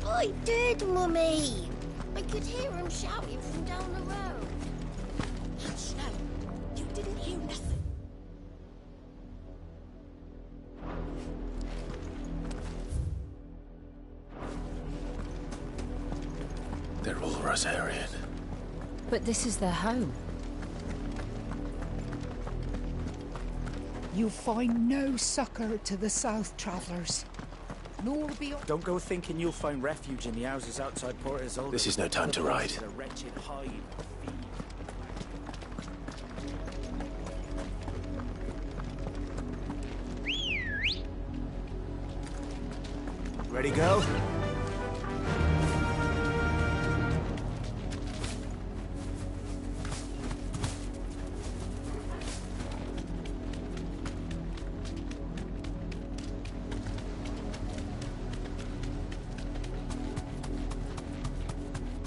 I did, Mummy. I could hear him shouting from down the road. Hush now. You didn't hear nothing. They're all Rosarian. But this is their home. You'll find no succor to the south travellers. Nor be... Don't go thinking you'll find refuge in the houses outside Port Isolde. This is no time to ride. The wretched hive. Ready, girl?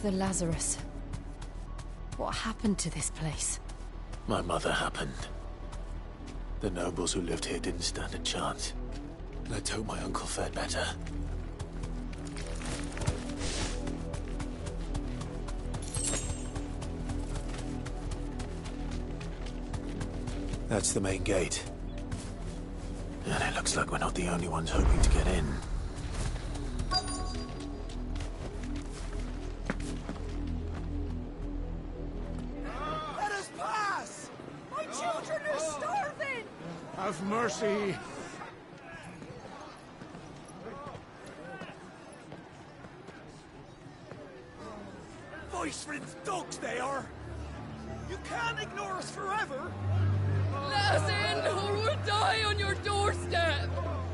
The Lazarus. What happened to this place? My mother happened. The nobles who lived here didn't stand a chance. Let's hope my uncle fared better. That's the main gate. And it looks like we're not the only ones hoping to get in. Let us pass! My children are starving! Have mercy. Voice-ridden dogs they are! You can't ignore us forever! Let us in, or we'll die on your doorstep!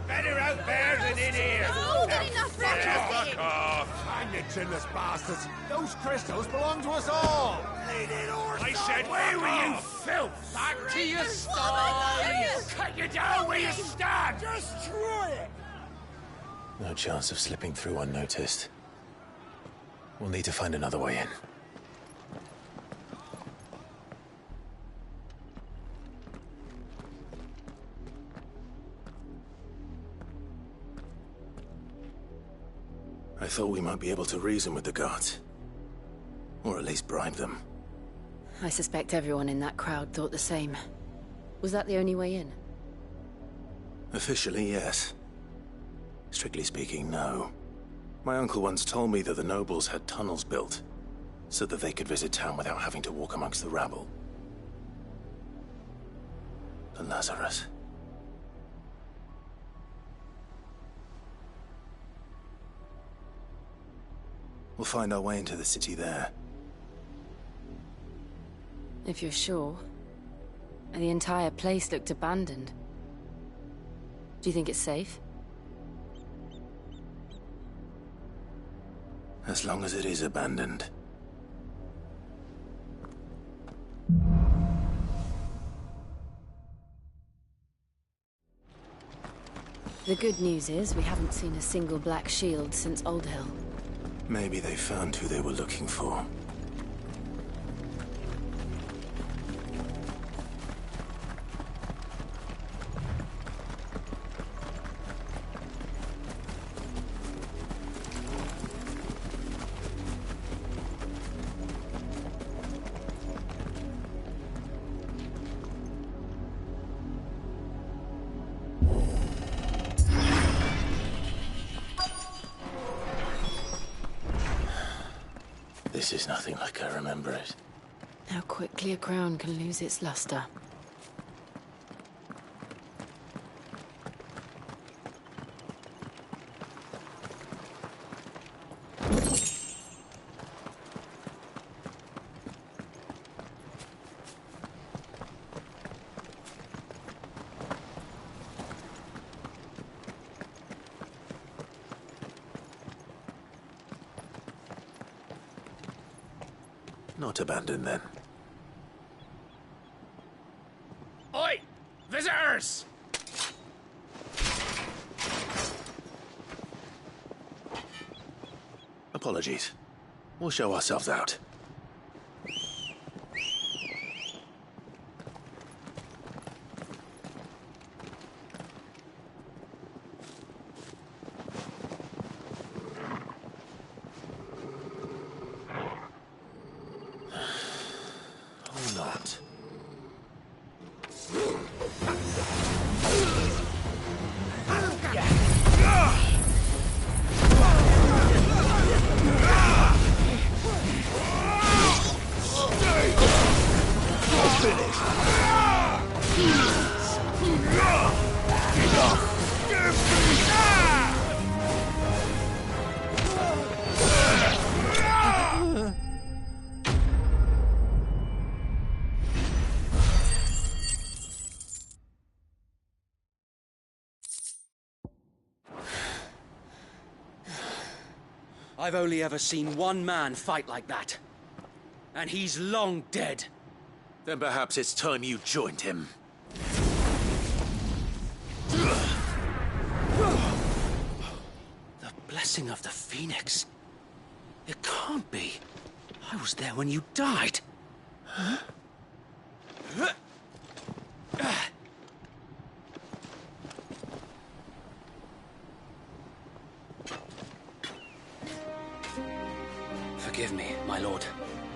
Better out there than in here! Oh, get enough Fuck off! Hang it, chinless bastards! Those crystals belong to us all! Bleeding or I said, where were you, filth? Back to your sties! Cut you down where you stand! Destroy it! No chance of slipping through unnoticed. We'll need to find another way in. I thought we might be able to reason with the guards. Or at least bribe them. I suspect everyone in that crowd thought the same. Was that the only way in? Officially, yes. Strictly speaking, no. My uncle once told me that the nobles had tunnels built, so that they could visit town without having to walk amongst the rabble. The Lazarus. We'll find our way into the city there. If you're sure. The entire place looked abandoned. Do you think it's safe? As long as it is abandoned. The good news is we haven't seen a single black shield since Old Hill. Maybe they found who they were looking for. This is nothing like I remember it. How quickly a crown can lose its luster. Not abandoned, then. Oi! Visitors! Apologies. We'll show ourselves out. Or not. I've only ever seen one man fight like that. And he's long dead. Then perhaps it's time you joined him. The blessing of the Phoenix. It can't be. I was there when you died. Huh? Forgive me, my lord.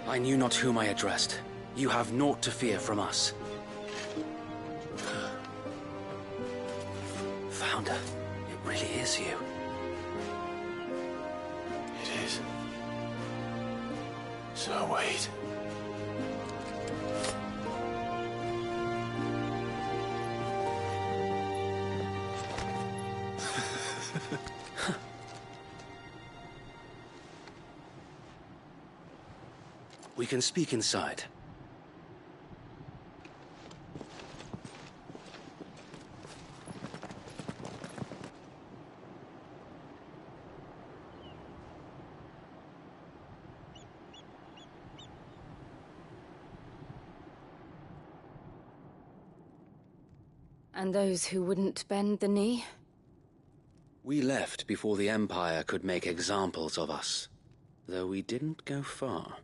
I knew not whom I addressed. You have naught to fear from us. Founder, it really is you. It is. So wait. We can speak inside. And those who wouldn't bend the knee? We left before the Empire could make examples of us, though we didn't go far.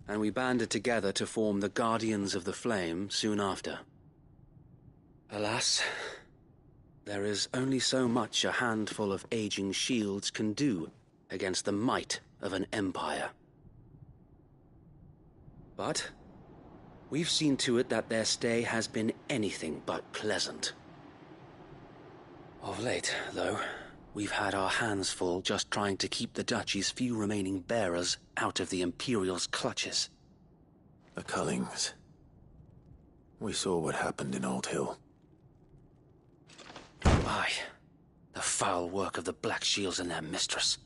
And we banded together to form the Guardians of the Flame soon after. Alas, there is only so much a handful of aging shields can do against the might of an empire. But we've seen to it that their stay has been anything but pleasant. Of late, though, we've had our hands full just trying to keep the Duchy's few remaining bearers out of the Imperial's clutches. The Cullings. We saw what happened in Old Hill. Aye. The foul work of the Black Shields and their mistress.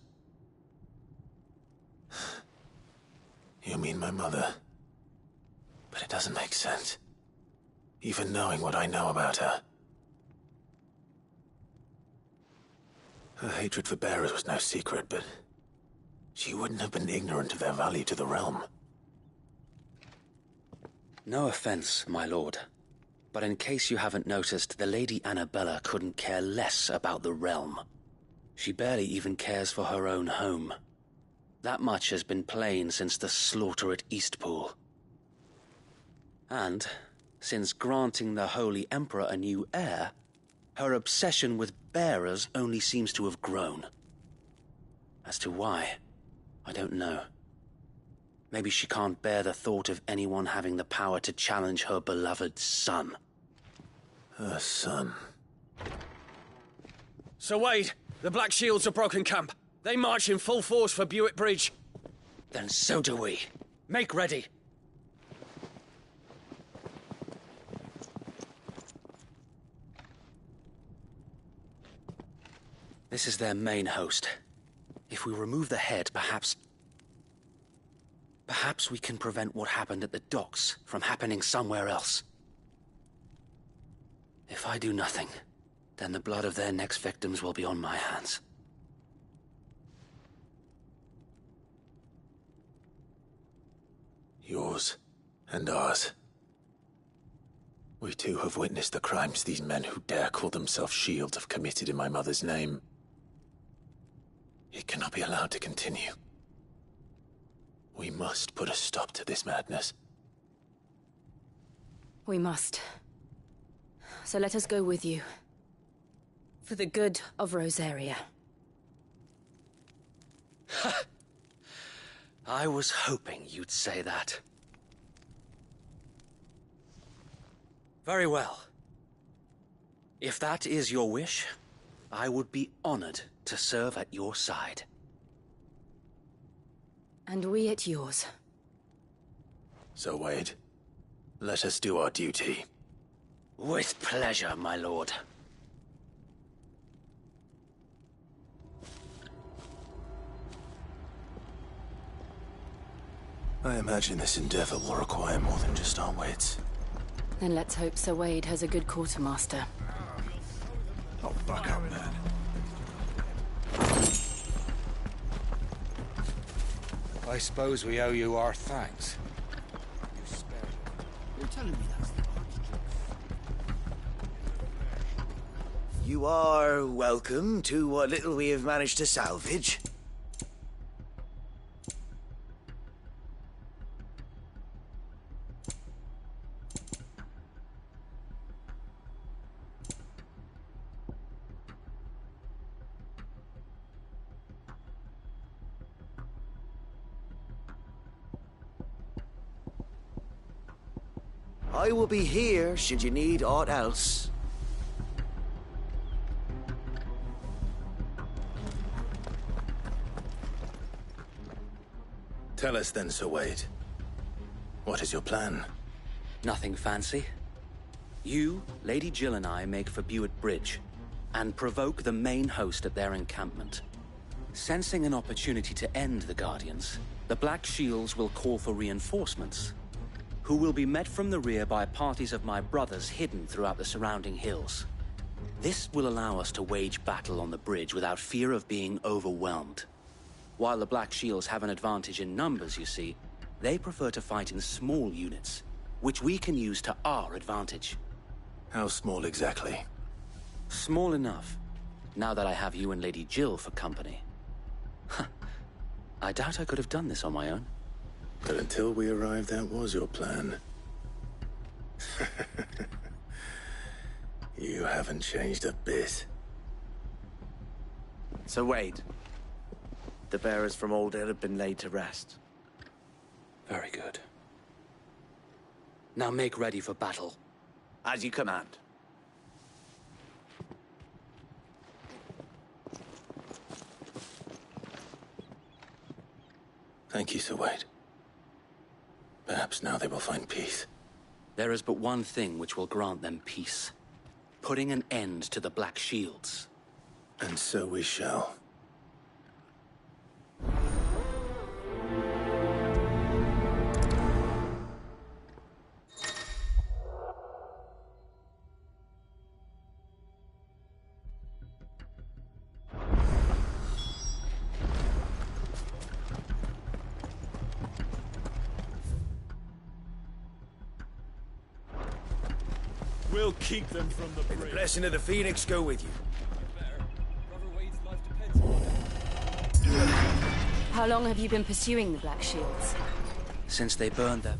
You mean my mother? But it doesn't make sense. Even knowing what I know about her. Her hatred for bearers was no secret, but she wouldn't have been ignorant of their value to the realm. No offense, my lord. But in case you haven't noticed, the Lady Annabella couldn't care less about the realm. She barely even cares for her own home. That much has been plain since the slaughter at Eastpool. And, since granting the Holy Emperor a new heir, her obsession with bearers only seems to have grown. As to why, I don't know. Maybe she can't bear the thought of anyone having the power to challenge her beloved son. Her son. Sir Wade, the Black Shields have broken camp. They march in full force for Buick Bridge. Then so do we. Make ready. This is their main host. If we remove the head, perhaps we can prevent what happened at the docks from happening somewhere else. If I do nothing, then the blood of their next victims will be on my hands. Yours and ours. We too have witnessed the crimes these men who dare call themselves Shields have committed in my mother's name. It cannot be allowed to continue. We must put a stop to this madness. We must. So let us go with you. For the good of Rosaria. I was hoping you'd say that. Very well. If that is your wish, I would be honored to serve at your side. And we at yours. So, Wade, let us do our duty. With pleasure, my lord. I imagine this endeavor will require more than just our wits. Then let's hope Sir Wade has a good quartermaster. Oh, buck up, man. I suppose we owe you our thanks. You're telling me that's the You are welcome to what little we have managed to salvage. I will be here should you need aught else. Tell us then, Sir Wade. What is your plan? Nothing fancy. You, Lady Jill and I make for Buick Bridge, and provoke the main host at their encampment. Sensing an opportunity to end the Guardians, the Black Shields will call for reinforcements, who will be met from the rear by parties of my brothers hidden throughout the surrounding hills. This will allow us to wage battle on the bridge without fear of being overwhelmed. While the Black Shields have an advantage in numbers, you see, they prefer to fight in small units, which we can use to our advantage. How small exactly? Small enough, now that I have you and Lady Jill for company. I doubt I could have done this on my own. But until we arrived, that was your plan. You haven't changed a bit. So Wade, the bearers from Old Hill have been laid to rest. Very good. Now make ready for battle. As you command. Thank you, Sir Wade. Perhaps now they will find peace. There is but one thing which will grant them peace. Putting an end to the Black Shields. And so we shall. We'll keep them from the May the blessing of the Phoenix go with you. How long have you been pursuing the Black Shields? Since they burned their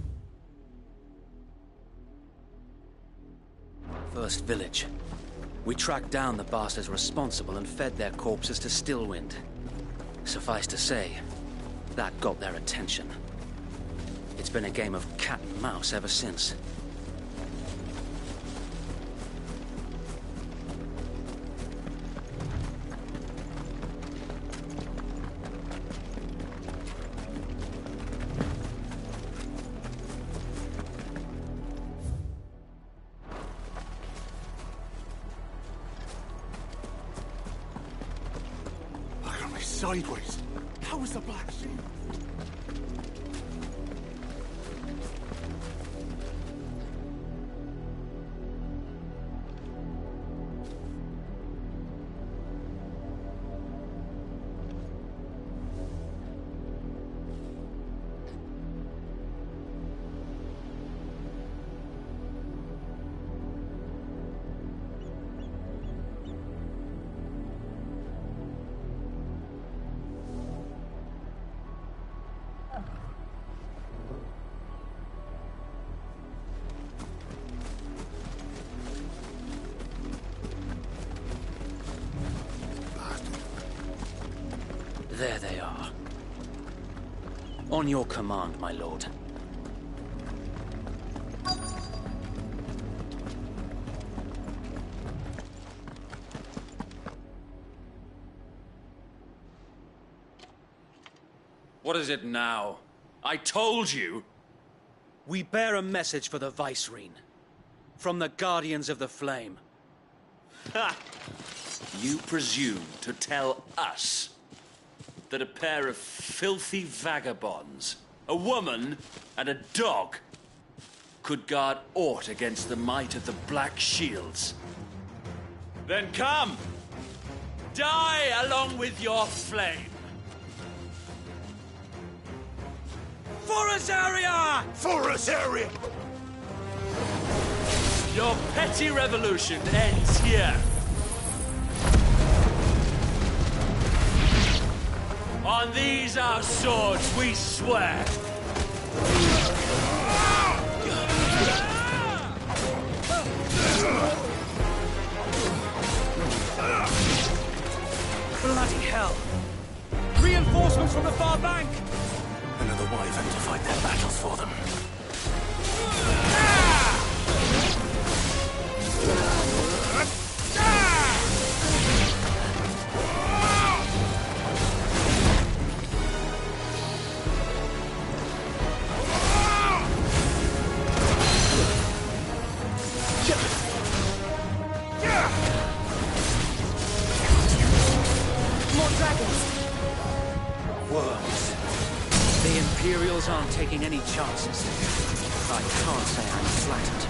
first village. We tracked down the bastards responsible and fed their corpses to Stillwind. Suffice to say, that got their attention. It's been a game of cat and mouse ever since. Sideways. How was the Black Shield? There they are. On your command, my lord. What is it now? I told you! We bear a message for the Vicereine. From the Guardians of the Flame. Ha! You presume to tell us that a pair of filthy vagabonds, a woman and a dog, could guard aught against the might of the Black Shields? Then come! Die along with your flame! For Azaria! For Azaria! Your petty revolution ends here. On these our swords we swear. Bloody hell! Reinforcements from the far bank! Another wyvern to fight their battles for them. Imperials aren't taking any chances. I can't say I'm flattered.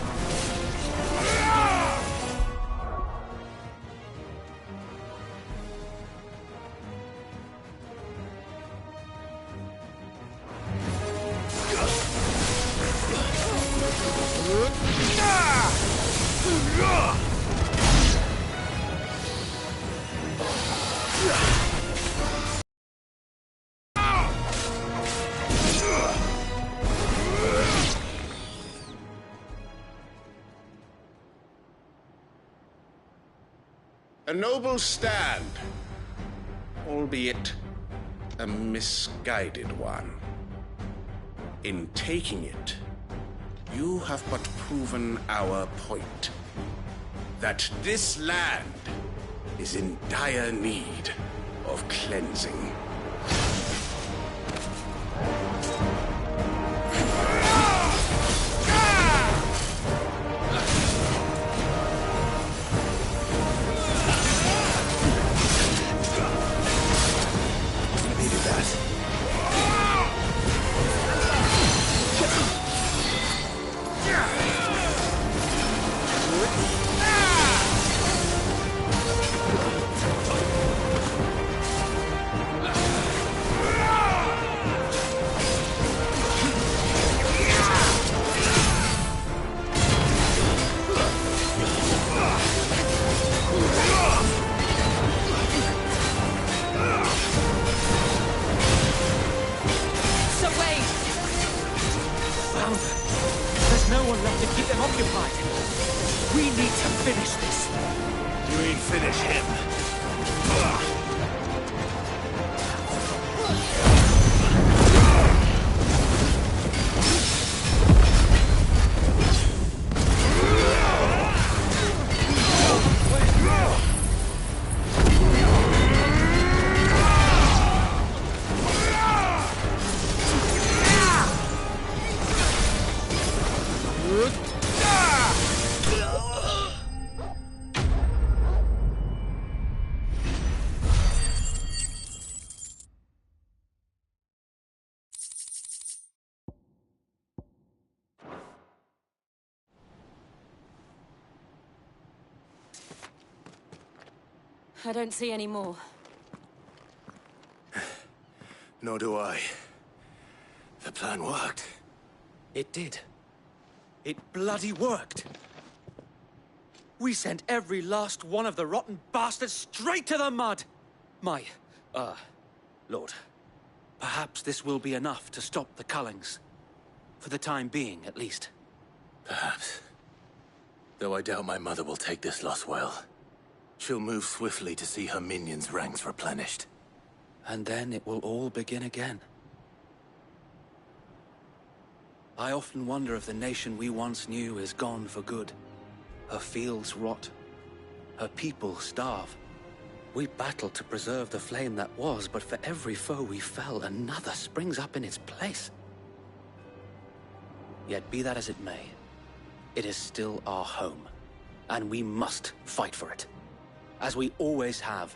A noble stand, albeit a misguided one. In taking it, you have but proven our point, that this land is in dire need of cleansing. There's no one left to keep them occupied. We need to finish this. You mean finish him? I don't see any more. Nor do I. The plan worked. It did. It bloody worked. We sent every last one of the rotten bastards straight to the mud! Lord, perhaps this will be enough to stop the Cullings. For the time being, at least. Perhaps. Though I doubt my mother will take this loss well. She'll move swiftly to see her minions' ranks replenished. And then it will all begin again. I often wonder if the nation we once knew is gone for good. Her fields rot. Her people starve. We battled to preserve the flame that was, but for every foe we fell, another springs up in its place. Yet be that as it may, it is still our home, and we must fight for it. As we always have,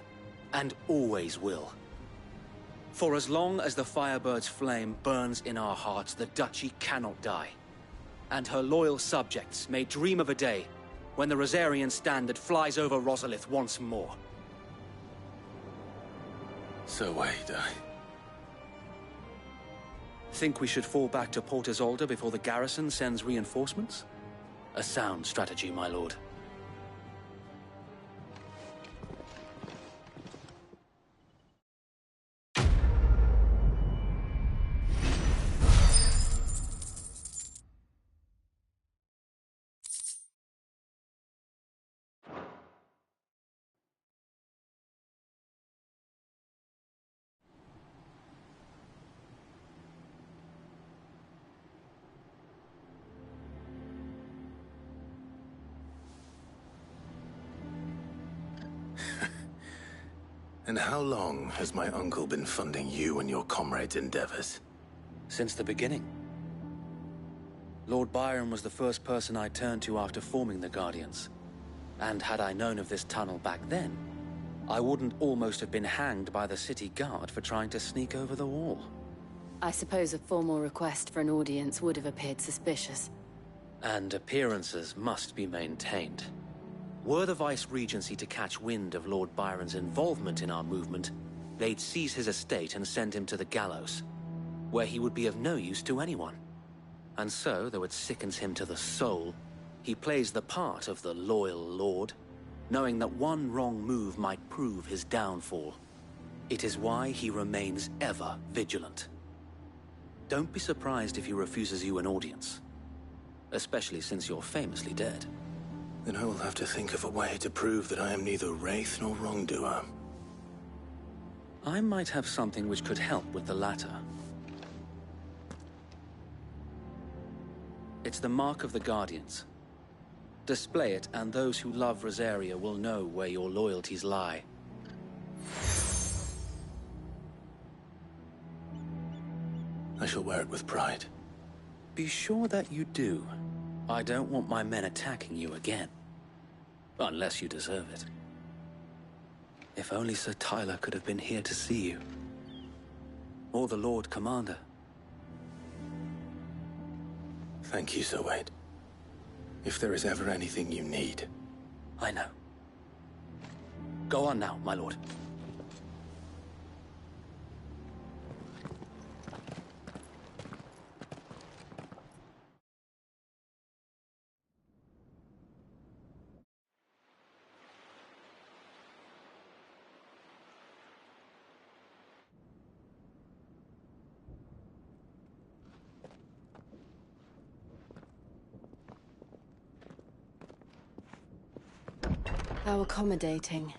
and always will. For as long as the Firebird's flame burns in our hearts, the Duchy cannot die. And her loyal subjects may dream of a day when the Rosarian standard flies over Rosalith once more. So wait, Think we should fall back to Port Isolde before the garrison sends reinforcements? A sound strategy, my lord. And how long has my uncle been funding you and your comrades' endeavors? Since the beginning. Lord Byron was the first person I turned to after forming the Guardians. And had I known of this tunnel back then, I wouldn't almost have been hanged by the city guard for trying to sneak over the wall. I suppose a formal request for an audience would have appeared suspicious. And appearances must be maintained. Were the Vice-Regency to catch wind of Lord Byron's involvement in our movement, they'd seize his estate and send him to the gallows, where he would be of no use to anyone. And so, though it sickens him to the soul, he plays the part of the loyal lord, knowing that one wrong move might prove his downfall. It is why he remains ever vigilant. Don't be surprised if he refuses you an audience, especially since you're famously dead. Then I will have to think of a way to prove that I am neither wraith nor wrongdoer. I might have something which could help with the latter. It's the mark of the Guardians. Display it, and those who love Rosaria will know where your loyalties lie. I shall wear it with pride. Be sure that you do. I don't want my men attacking you again. Unless you deserve it. If only Sir Tyler could have been here to see you. Or the Lord Commander. Thank you, Sir Wade. If there is ever anything you need. I know. Go on now, my lord. How accommodating.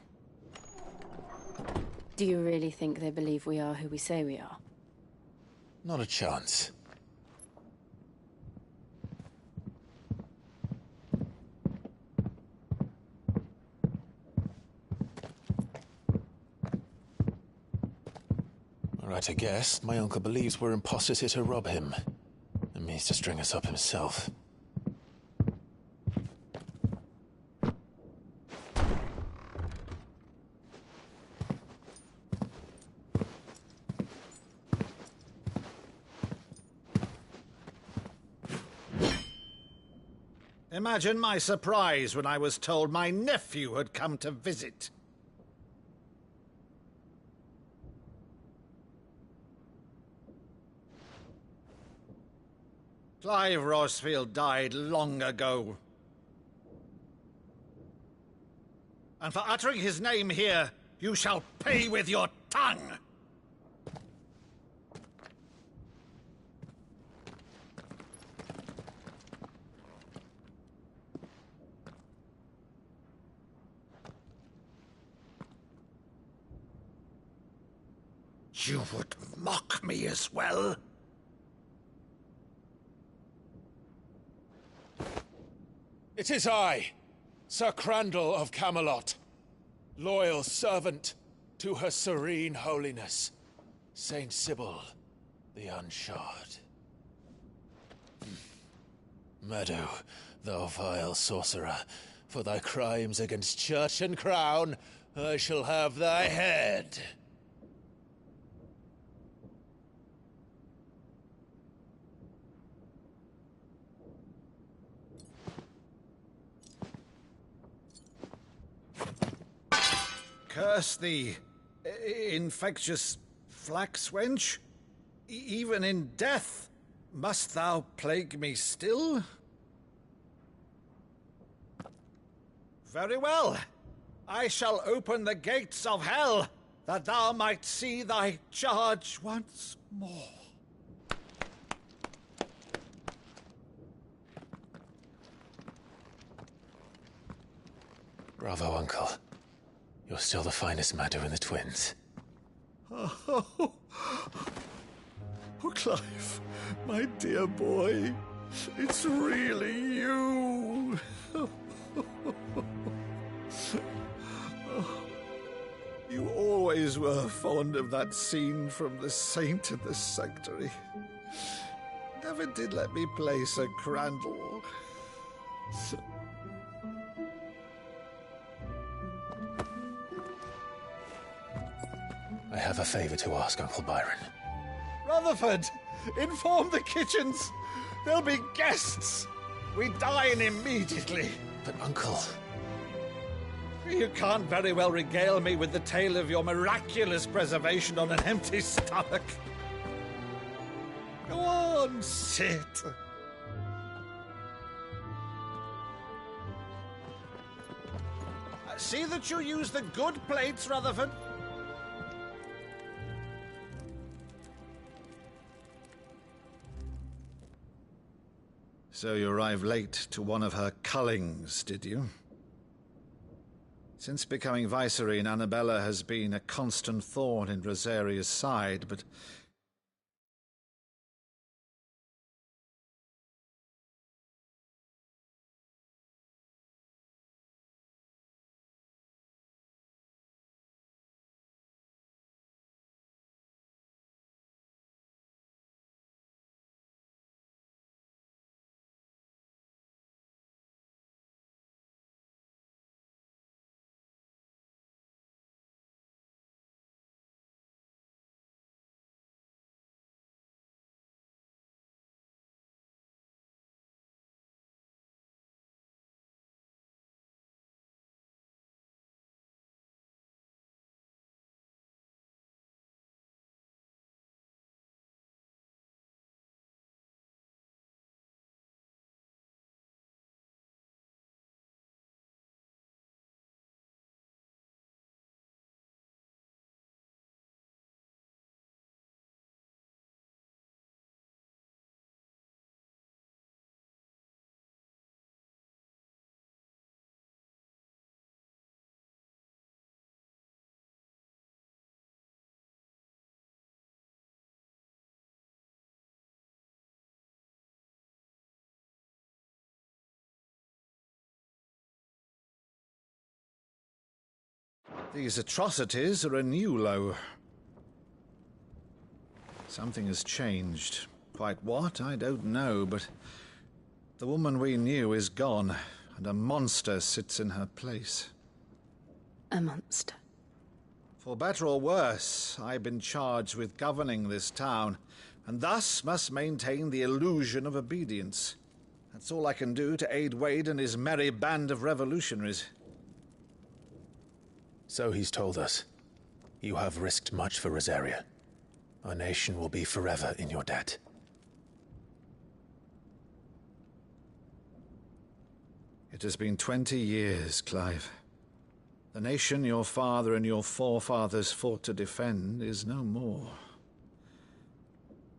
Do you really think they believe we are who we say we are? Not a chance. All right, I guess. My uncle believes we're imposters here to rob him. And means to string us up himself. Imagine my surprise when I was told my nephew had come to visit. Clive Rosfield died long ago. And for uttering his name here, you shall pay with your tongue! You would mock me as well? It is I, Sir Crandall of Camelot, loyal servant to Her Serene Holiness, Saint Sybil the Unshod. Meadow, thou vile sorcerer, for thy crimes against church and crown, I shall have thy head. Curse thee, infectious flax wench. Even in death, must thou plague me still? Very well. I shall open the gates of hell, that thou might see thy charge once more. Bravo, Uncle. You're still the finest Meadow in the twins. Oh, Clive, my dear boy, it's really you. You always were fond of that scene from The Saint in the Sanctuary. Never did let me play Sir Crandall. I have a favor to ask, Uncle Byron. Rutherford, inform the kitchens. There'll be guests. We dine immediately. But, Uncle... You can't very well regale me with the tale of your miraculous preservation on an empty stomach. Go on, sit. See that you use the good plates, Rutherford. So you arrived late to one of her cullings, did you? Since becoming Vicereine, Annabella has been a constant thorn in Rosaria's side, but These atrocities are a new low. Something has changed. Quite what, I don't know, but the woman we knew is gone, and a monster sits in her place. A monster? For better or worse, I've been charged with governing this town, and thus must maintain the illusion of obedience. That's all I can do to aid Wade and his merry band of revolutionaries. So he's told us. You have risked much for Rosaria. Our nation will be forever in your debt. It has been 20 years, Clive. The nation your father and your forefathers fought to defend is no more.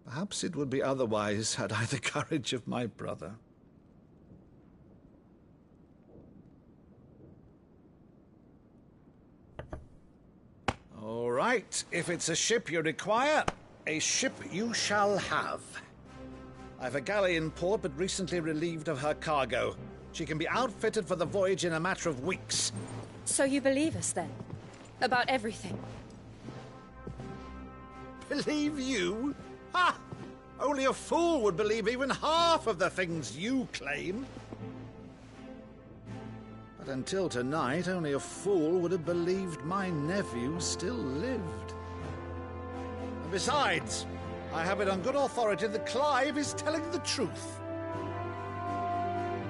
Perhaps it would be otherwise had I the courage of my brother. All right, if it's a ship you require, a ship you shall have. I've a galley in port, but recently relieved of her cargo. She can be outfitted for the voyage in a matter of weeks. So you believe us, then? About everything? Believe you? Ha! Only a fool would believe even half of the things you claim. But until tonight, only a fool would have believed my nephew still lived. And besides, I have it on good authority that Clive is telling the truth.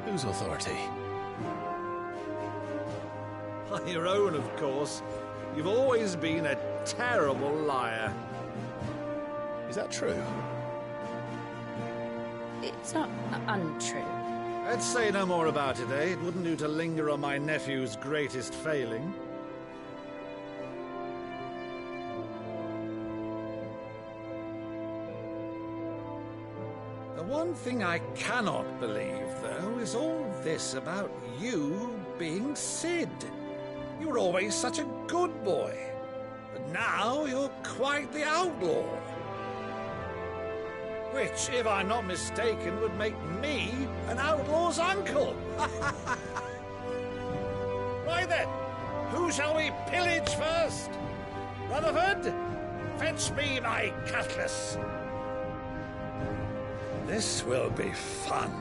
Whose authority? On your own, of course. You've always been a terrible liar. Is that true? It's not untrue. Let's say no more about it, eh? It wouldn't do to linger on my nephew's greatest failing. The one thing I cannot believe, though, is all this about you being Sid. You were always such a good boy, but now you're quite the outlaw. Which, if I'm not mistaken, would make me an outlaw's uncle. Right then, who shall we pillage first? Rutherford, fetch me my cutlass. This will be fun.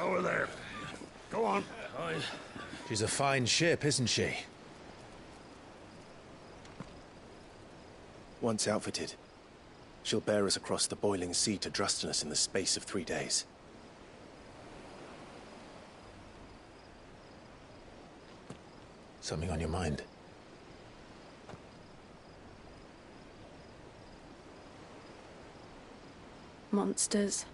Over there. Go on. She's a fine ship, isn't she? Once outfitted, she'll bear us across the boiling sea to Drustinus in the space of 3 days. Something on your mind? Monsters.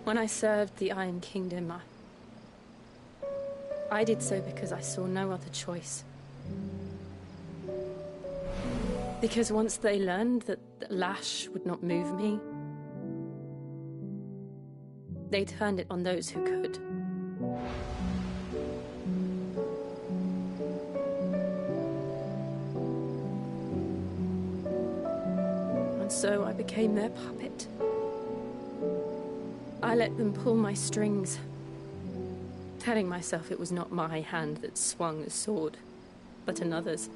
When I served the Iron Kingdom, I did so because I saw no other choice. Because once they learned that the lash would not move me, they turned it on those who could. And so I became their puppet. I let them pull my strings, telling myself it was not my hand that swung the sword, but another's.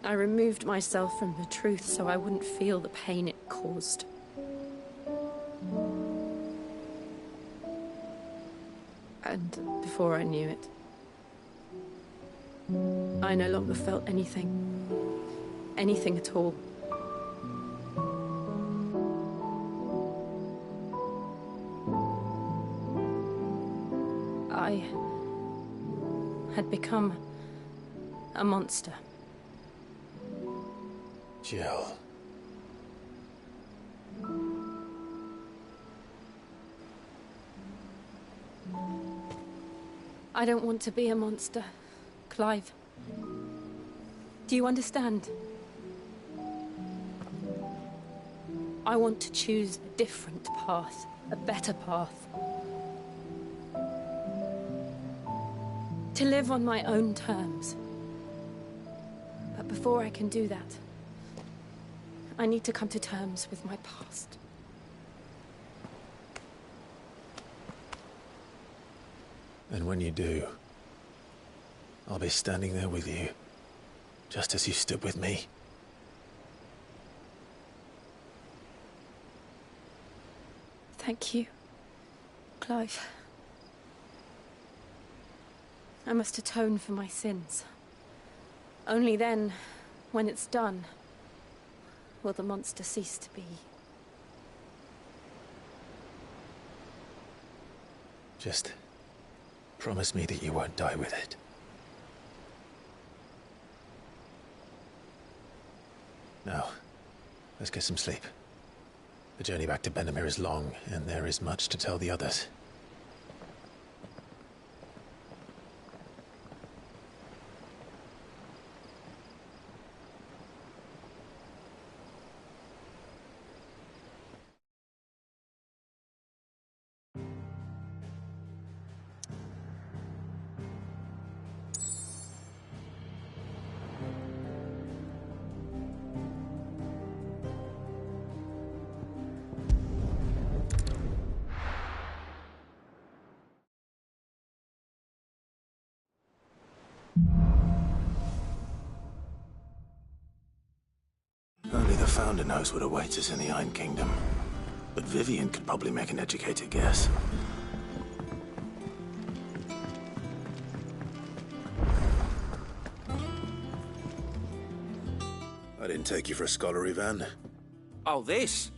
I removed myself from the truth so I wouldn't feel the pain it caused. And before I knew it, I no longer felt anything. Anything at all. I had become a monster. Jill. I don't want to be a monster, Clive. Do you understand? I want to choose a different path, a better path. To live on my own terms. But before I can do that, I need to come to terms with my past. And when you do, I'll be standing there with you, just as you stood with me. Thank you, Clive. I must atone for my sins. Only then, when it's done, will the monster cease to be. Just promise me that you won't die with it. Now, let's get some sleep. The journey back to Benamir is long, and there is much to tell the others. Only the Founder knows what awaits us in the Iron Kingdom. But Vivian could probably make an educated guess. I didn't take you for a scholar, Ivan. Oh, this?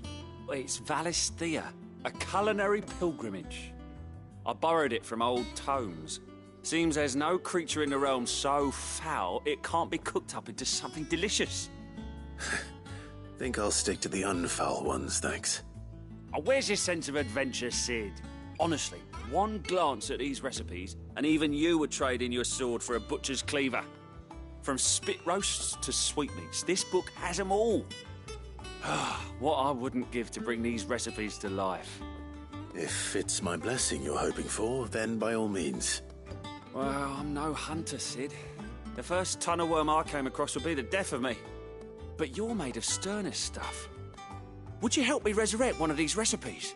Well, it's Valisthea, a culinary pilgrimage. I borrowed it from old tomes. Seems there's no creature in the realm so foul it can't be cooked up into something delicious. Think I'll stick to the unfoul ones, thanks. Oh, where's your sense of adventure, Sid? Honestly, one glance at these recipes, and even you would trade in your sword for a butcher's cleaver. From spit roasts to sweetmeats, this book has them all. What I wouldn't give to bring these recipes to life. If it's my blessing you're hoping for, then by all means. Well, I'm no hunter, Sid. The first ton of worm I came across would be the death of me. But you're made of sterner stuff. Would you help me resurrect one of these recipes?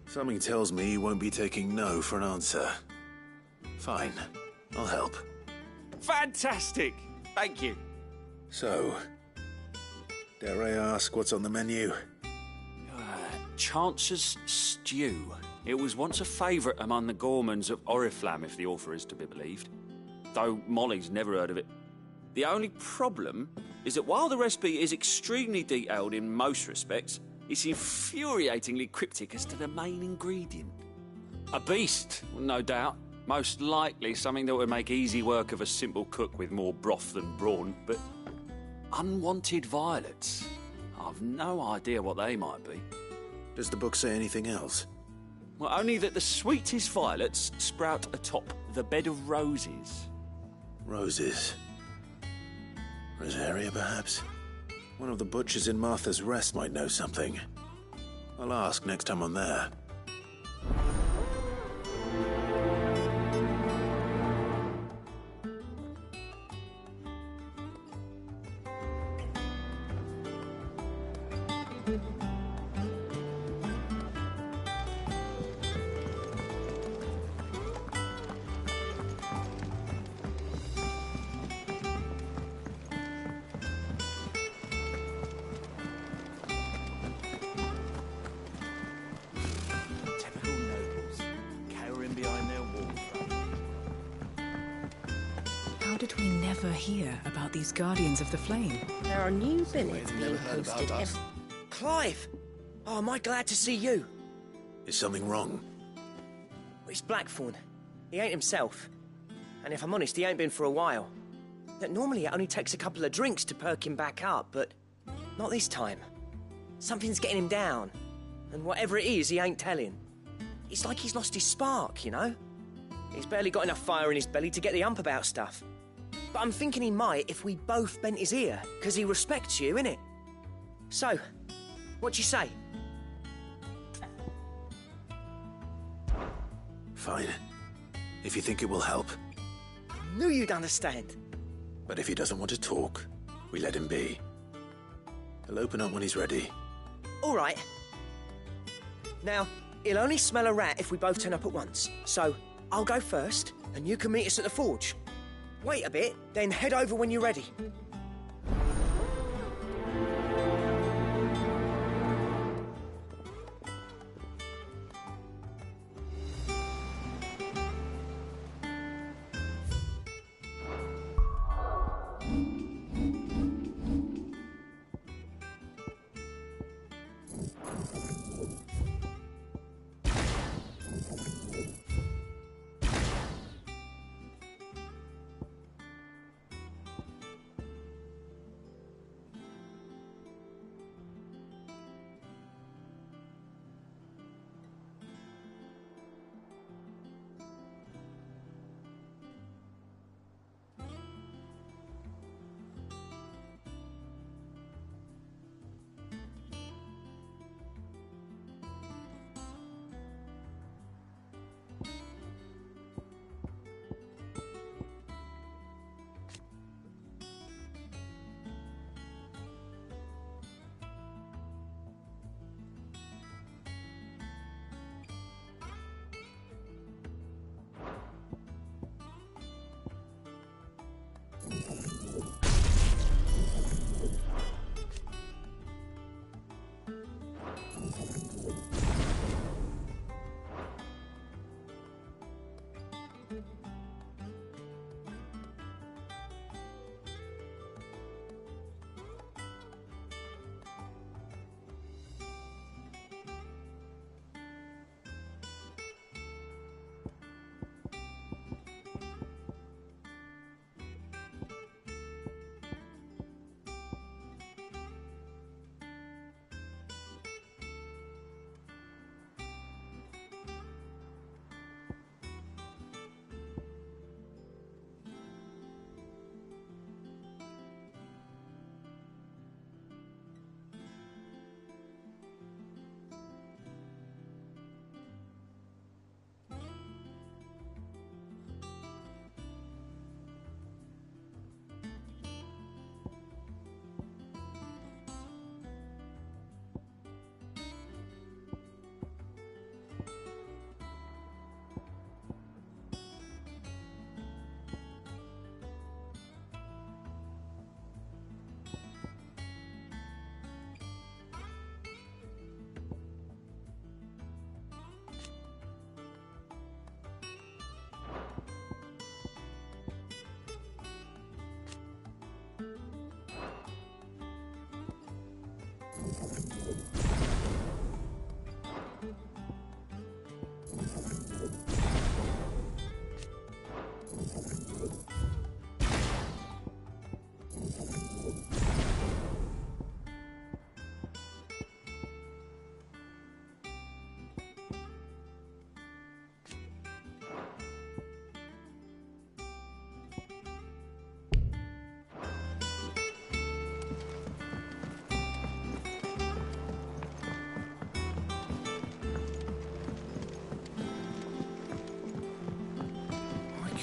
Something tells me you won't be taking no for an answer. Fine, I'll help. Fantastic! Thank you. So, dare I ask what's on the menu? Chance's Stew. It was once a favourite among the gourmands of Oriflamme, if the author is to be believed. Though Molly's never heard of it. The only problem is that while the recipe is extremely detailed in most respects, it's infuriatingly cryptic as to the main ingredient. A beast, no doubt. Most likely something that would make easy work of a simple cook with more broth than brawn, but unwanted violets. I've no idea what they might be. Does the book say anything else? Well, only that the sweetest violets sprout atop the bed of roses. Roses. Rosaria, perhaps? One of the butchers in Martha's Rest might know something. I'll ask next time I'm there. These Guardians of the Flame. There are new billets being posted every... Clive! Oh, am I glad to see you? Is something wrong? It's Blackthorn. He ain't himself. And if I'm honest, he ain't been for a while. That normally it only takes a couple of drinks to perk him back up, but not this time. Something's getting him down. And whatever it is, he ain't telling. It's like he's lost his spark, you know? He's barely got enough fire in his belly to get the ump about stuff. But I'm thinking he might if we both bent his ear, because he respects you, innit? So, what do you say? Fine. If you think it will help. Knew you'd understand. But if he doesn't want to talk, we let him be. He'll open up when he's ready. All right. Now, he'll only smell a rat if we both turn up at once. So, I'll go first, and you can meet us at the forge. Wait a bit, then head over when you're ready.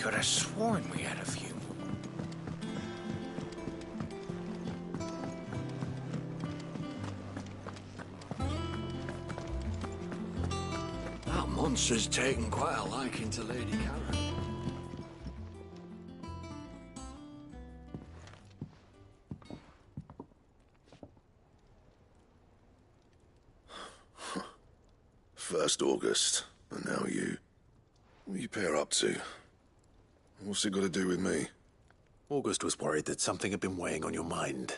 Could have sworn we had a few. That monster's taken quite a liking to Lady Karen. First August, and now you. What are you pair up to? What's it got to do with me? August was worried that something had been weighing on your mind.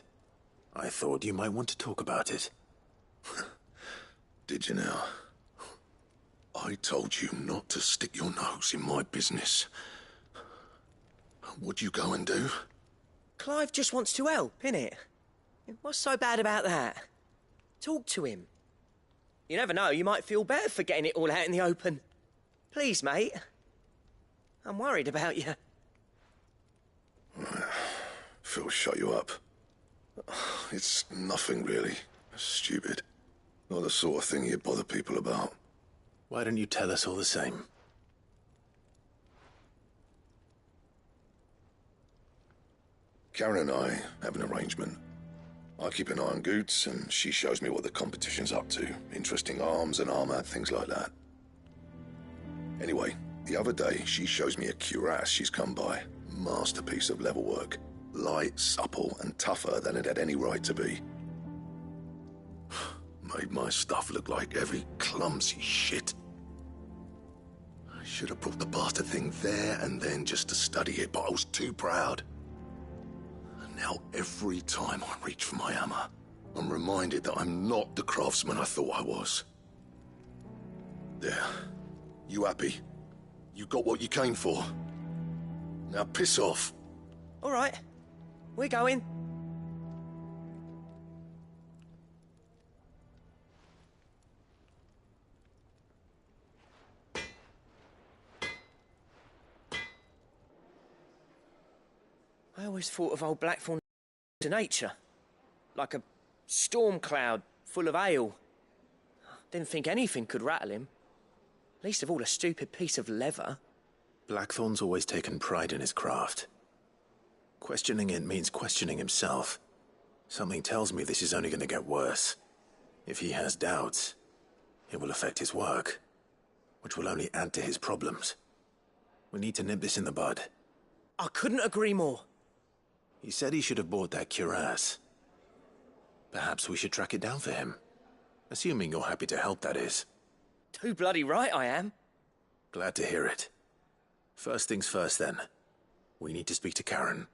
I thought you might want to talk about it. Did you now? I told you not to stick your nose in my business. What'd you go and do? Clive just wants to help, innit? What's so bad about that? Talk to him. You never know, you might feel better for getting it all out in the open. Please, mate. I'm worried about you. Phil shut you up. It's nothing really. Stupid. Not the sort of thing you bother people about. Why don't you tell us all the same? Karen and I have an arrangement. I keep an eye on Goots, and she shows me what the competition's up to. Interesting arms and armor, things like that. Anyway, the other day, she shows me a cuirass she's come by. Masterpiece of level work. Light, supple, and tougher than it had any right to be. Made my stuff look like every clumsy shit. I should have brought the bastard thing there and then just to study it, but I was too proud. And now every time I reach for my hammer, I'm reminded that I'm not the craftsman I thought I was. There. You happy? You got what you came for. Now piss off. All right. We're going. I always thought of old Blackthorn to nature. Like a storm cloud full of ale. Didn't think anything could rattle him. Least of all a stupid piece of leather. Blackthorn's always taken pride in his craft. Questioning it means questioning himself. Something tells me this is only going to get worse. If he has doubts, it will affect his work, which will only add to his problems. We need to nip this in the bud. I couldn't agree more. He said he should have bought that cuirass. Perhaps we should track it down for him. Assuming you're happy to help, that is. Too bloody right I am. Glad to hear it. First things first, then. We need to speak to Karen.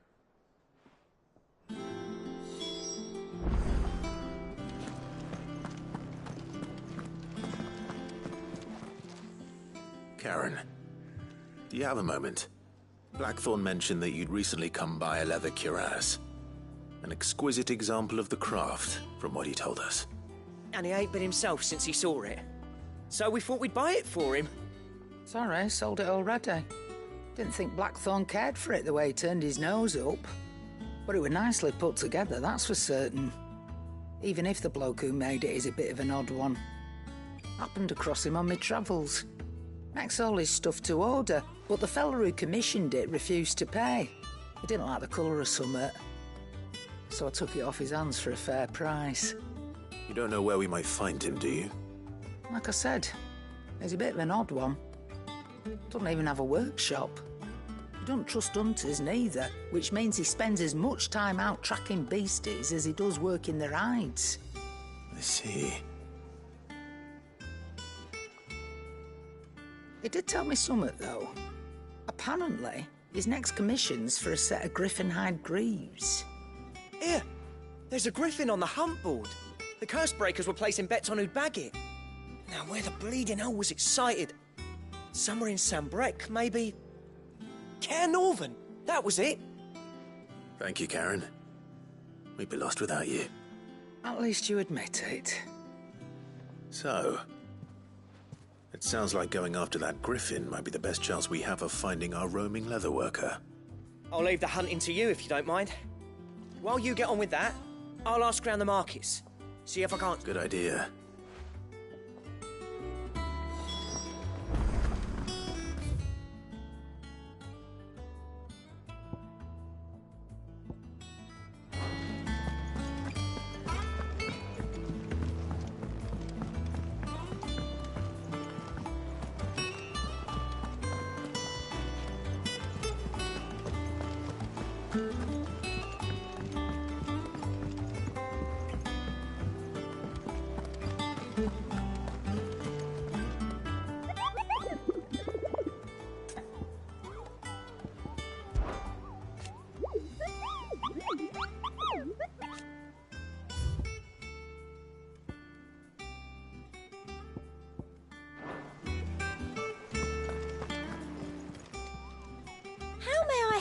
Karen, do you have a moment? Blackthorn mentioned that you'd recently come by a leather cuirass. An exquisite example of the craft, from what he told us. And he ain't been himself since he saw it. So we thought we'd buy it for him. Sorry, sold it already. Didn't think Blackthorn cared for it the way he turned his nose up. But it was nicely put together, that's for certain. Even if the bloke who made it is a bit of an odd one. Happened across him on my travels. Makes all his stuff to order, but the fella who commissioned it refused to pay. He didn't like the colour of summit. So I took it off his hands for a fair price. You don't know where we might find him, do you? Like I said, he's a bit of an odd one. Doesn't even have a workshop. He doesn't trust hunters neither, which means he spends as much time out tracking beasties as he does working their hides. I see. He did tell me something, though. Apparently, his next commission's for a set of griffin hide greaves. Here, there's a griffin on the hunt board. The curse breakers were placing bets on who'd bag it. Now, where the bleeding hell was excited? Somewhere in Sambrec, maybe? Caernarvon, that was it. Thank you, Karen. We'd be lost without you. At least you admit it. So, it sounds like going after that griffin might be the best chance we have of finding our roaming leatherworker. I'll leave the hunting to you if you don't mind. While you get on with that, I'll ask around the markets. See if I can't... Good idea.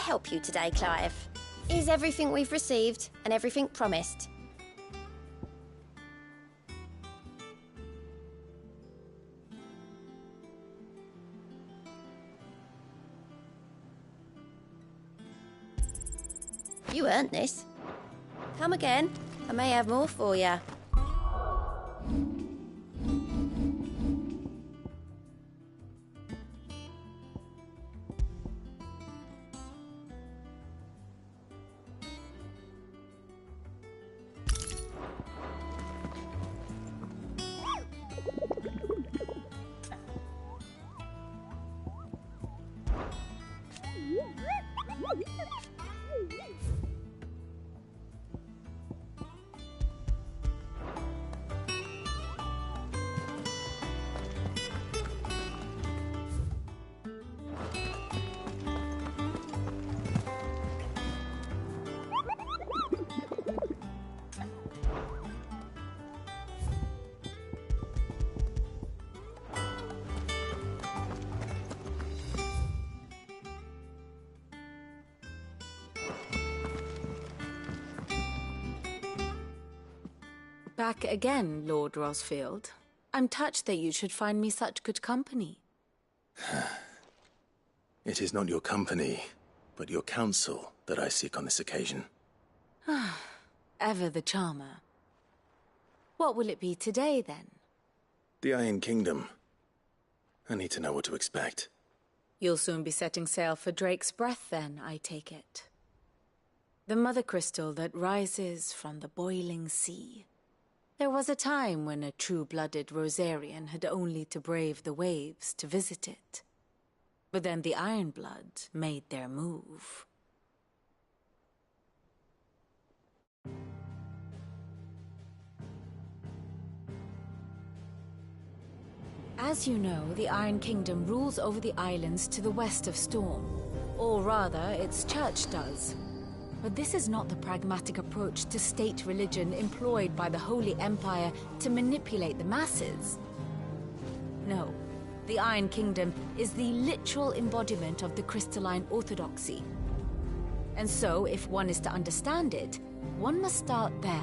Help you today, Clive? Is everything we've received and everything promised? You earned this. Come again. I may have more for you. Back again, Lord Rosfield. I'm touched that you should find me such good company. It is not your company, but your counsel that I seek on this occasion. Ever the charmer. What will it be today, then? The Iron Kingdom. I need to know what to expect. You'll soon be setting sail for Drake's Breath, then, I take it. The mother crystal that rises from the boiling sea. There was a time when a true-blooded Rosarian had only to brave the waves to visit it. But then the Ironblood made their move. As you know, the Iron Kingdom rules over the islands to the west of Storm. Or rather, its church does. But this is not the pragmatic approach to state religion employed by the Holy Empire to manipulate the masses. No, the Iron Kingdom is the literal embodiment of the crystalline orthodoxy. And so, if one is to understand it, one must start there.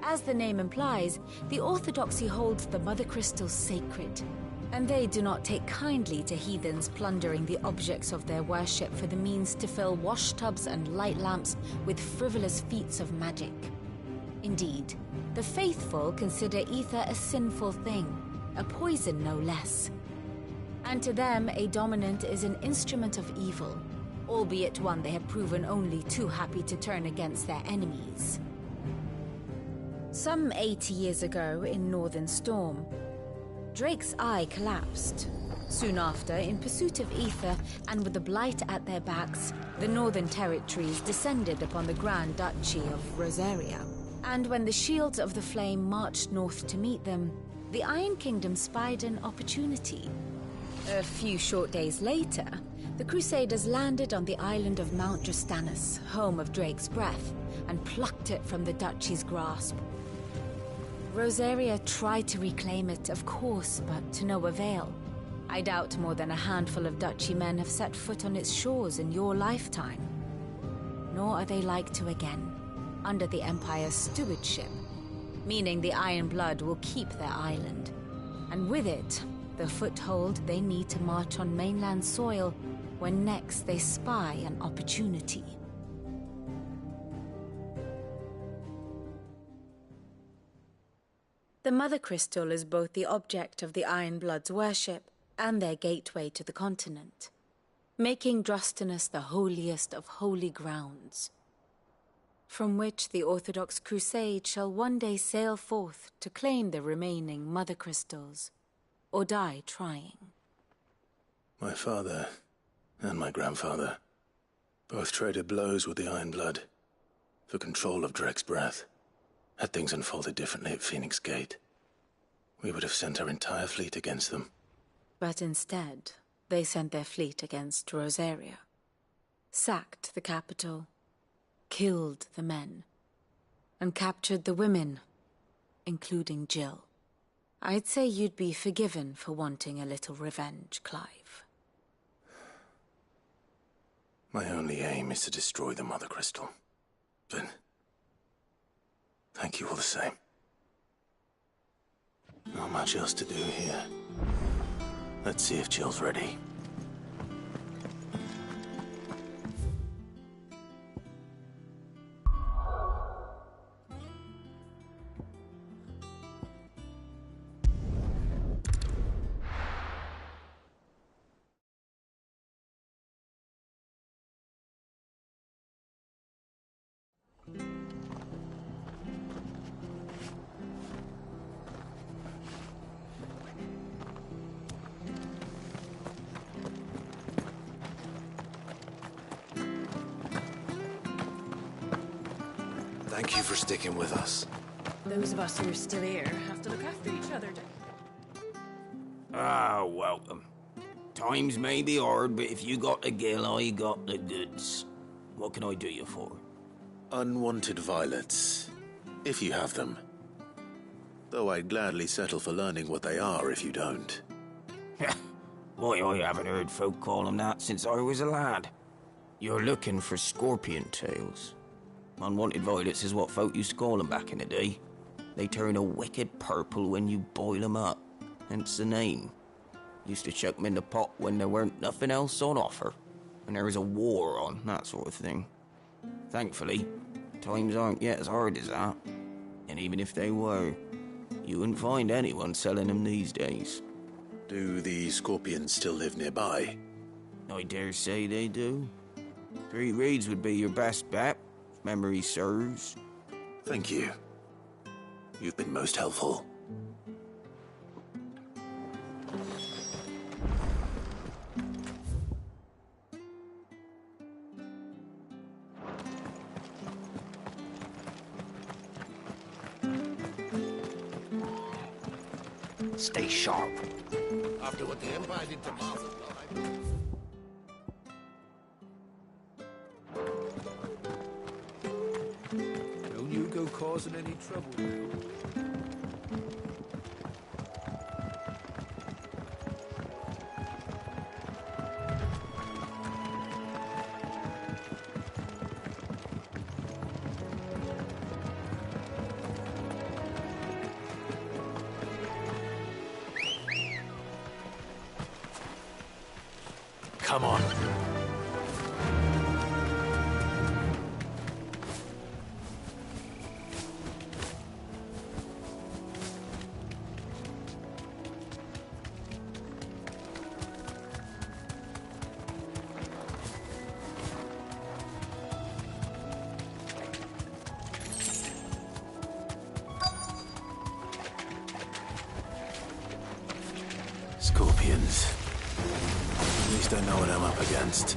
As the name implies, the orthodoxy holds the Mother Crystal sacred, and they do not take kindly to heathens plundering the objects of their worship for the means to fill washtubs and light lamps with frivolous feats of magic. Indeed, the faithful consider ether a sinful thing, a poison no less. And to them, a dominant is an instrument of evil, albeit one they have proven only too happy to turn against their enemies. Some 80 years ago in Northern Storm, Drake's eye collapsed. Soon after, in pursuit of ether and with the Blight at their backs, the Northern Territories descended upon the Grand Duchy of Rosaria. And when the Shields of the Flame marched north to meet them, the Iron Kingdom spied an opportunity. A few short days later, the Crusaders landed on the island of Mount Justanus, home of Drake's Breath, and plucked it from the Duchy's grasp. Rosaria tried to reclaim it, of course, but to no avail. I doubt more than a handful of Duchy men have set foot on its shores in your lifetime. Nor are they like to again, under the Empire's stewardship, meaning the Ironblood will keep their island, and with it, the foothold they need to march on mainland soil when next they spy an opportunity. The Mother Crystal is both the object of the Ironblood's worship and their gateway to the continent, making Drostanus the holiest of holy grounds, from which the Orthodox Crusade shall one day sail forth to claim the remaining Mother Crystals, or die trying. My father and my grandfather both traded blows with the Ironblood for control of Drake's Breath. Had things unfolded differently at Phoenix Gate, we would have sent our entire fleet against them. But instead, they sent their fleet against Rosaria, sacked the capital, killed the men, and captured the women, including Jill. I'd say you'd be forgiven for wanting a little revenge, Clive. My only aim is to destroy the Mother Crystal. But thank you all the same. Not much else to do here. Let's see if Jill's ready. Thank you for sticking with us. Those of us who are still here have to look after each other. Ah, welcome. Times may be hard, but if you got the gill, I got the goods. What can I do you for? Unwanted violets, if you have them. Though I'd gladly settle for learning what they are if you don't. Why, I haven't heard folk call them that since I was a lad. You're looking for scorpion tails. Unwanted violets is what folk used to call them back in the day. They turn a wicked purple when you boil them up, hence the name. Used to chuck them in the pot when there weren't nothing else on offer, and there was a war on, that sort of thing. Thankfully, times aren't yet as hard as that. And even if they were, you wouldn't find anyone selling them these days. Do the scorpions still live nearby? I dare say they do. 3 Reeds would be your best bet, if memory serves. Thank you. You've been most helpful. Stay sharp. After what the Empire did to Martha. Don't you go causing any trouble now. Come on. Scorpions. At least I know what I'm up against.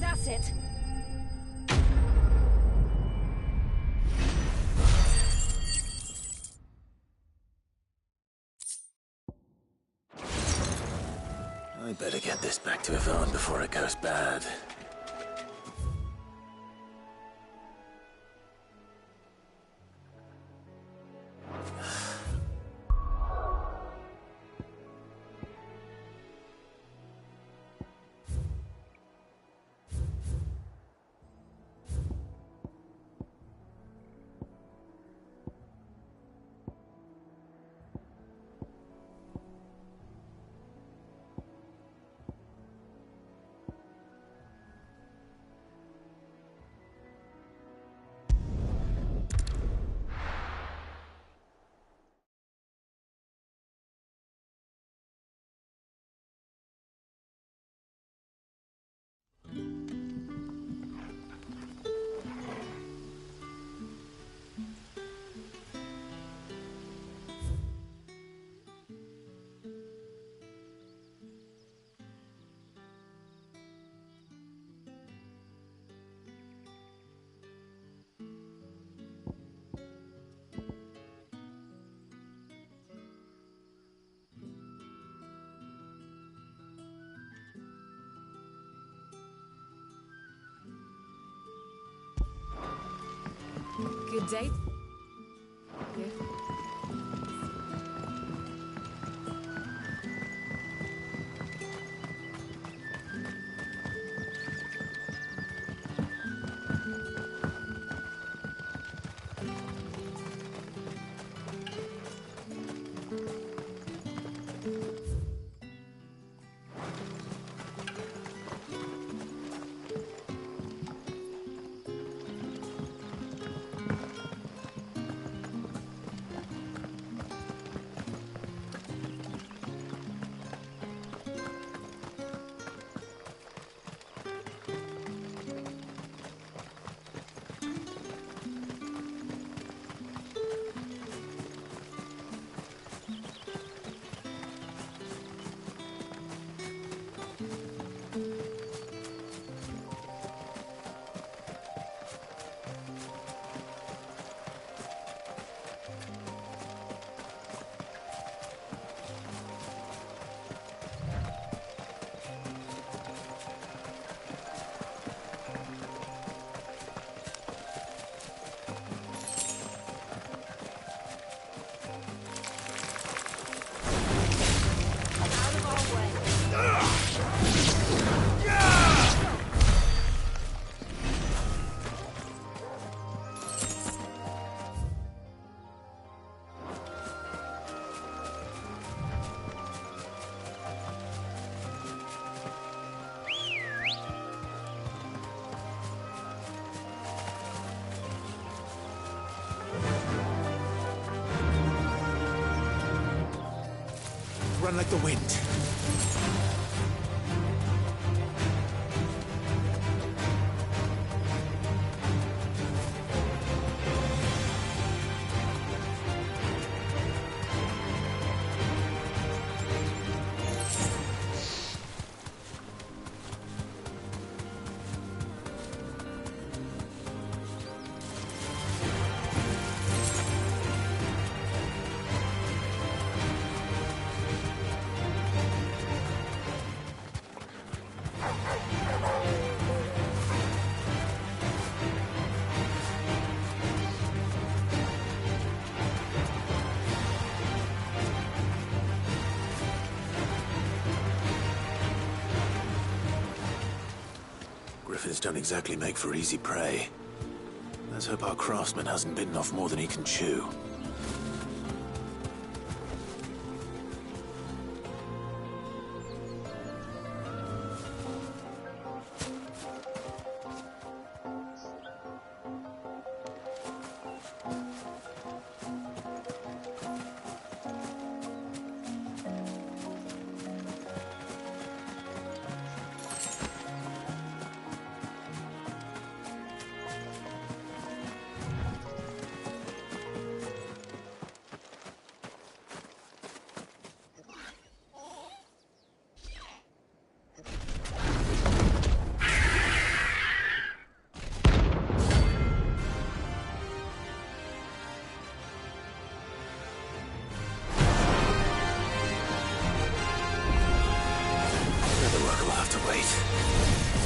That's it. I better get this back to Yvonne before it goes bad. Good day. Yeah. run like the wind. Griffins don't exactly make for easy prey. Let's hope our craftsman hasn't bitten off more than he can chew.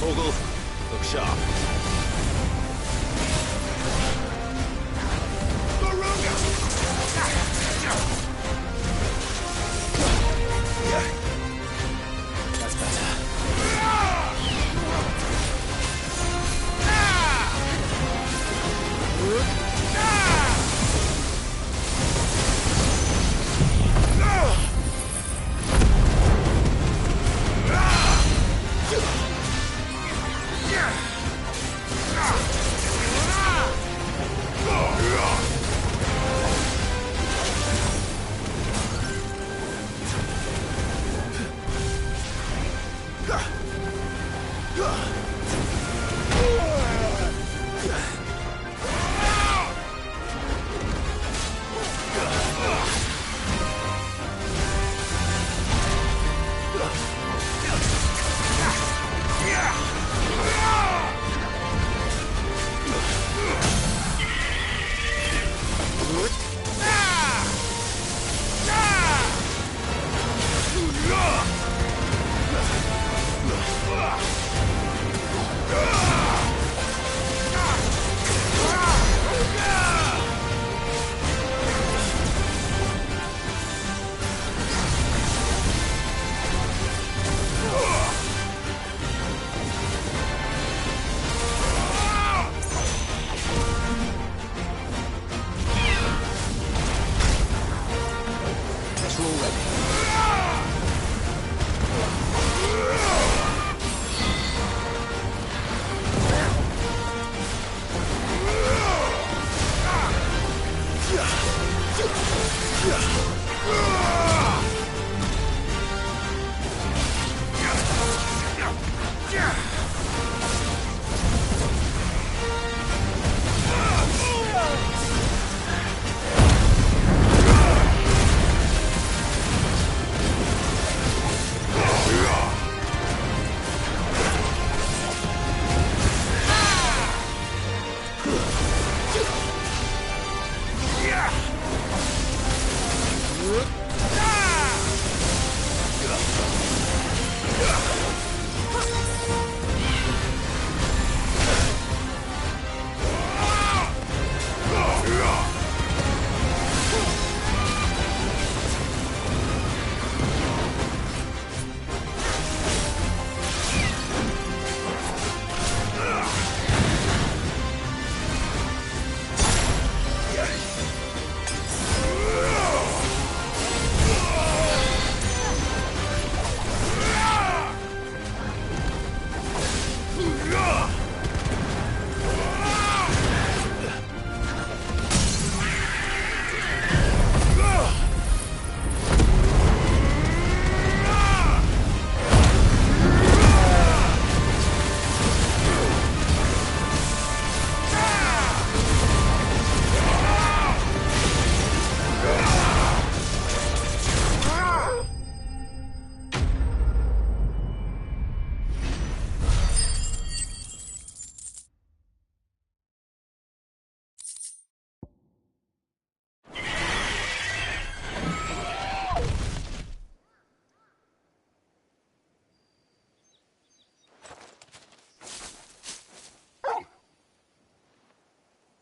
Torgal, look sharp. That's better.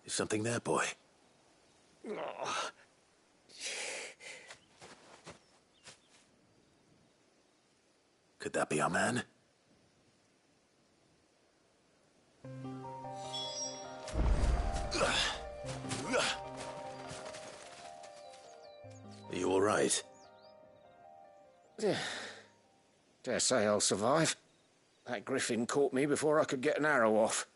Is something there, boy? Oh. Could that be our man? Are you all right? Dare say I'll survive. That griffin caught me before I could get an arrow off.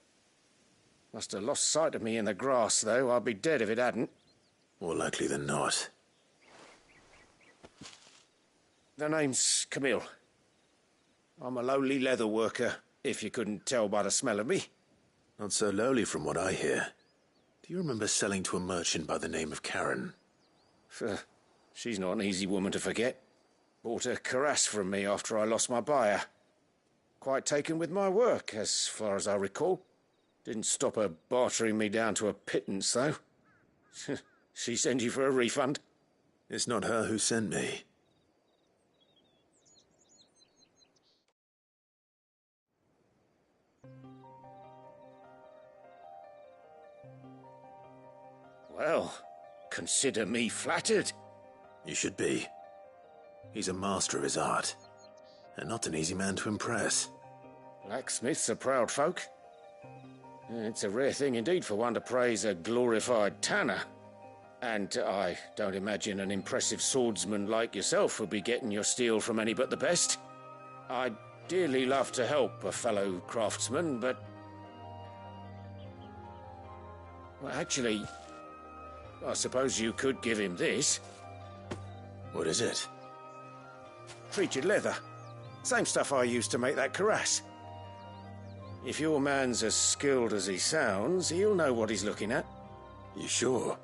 Must have lost sight of me in the grass, though. I'd be dead if it hadn't. More likely than not. The name's Camille. I'm a lowly leather worker, if you couldn't tell by the smell of me. Not so lowly from what I hear. Do you remember selling to a merchant by the name of Karen? She's not an easy woman to forget. Bought a cuirass from me after I lost my buyer. Quite taken with my work, as far as I recall. Didn't stop her bartering me down to a pittance, though. She sent you for a refund? It's not her who sent me. Well, consider me flattered. You should be. He's a master of his art, and not an easy man to impress. Blacksmiths are proud folk. It's a rare thing indeed for one to praise a glorified tanner. And I don't imagine an impressive swordsman like yourself would be getting your steel from any but the best. I'd dearly love to help a fellow craftsman, but... Well, actually, I suppose you could give him this. What is it? Treated leather. Same stuff I used to make that cuirass. If your man's as skilled as he sounds, he'll know what he's looking at. You sure?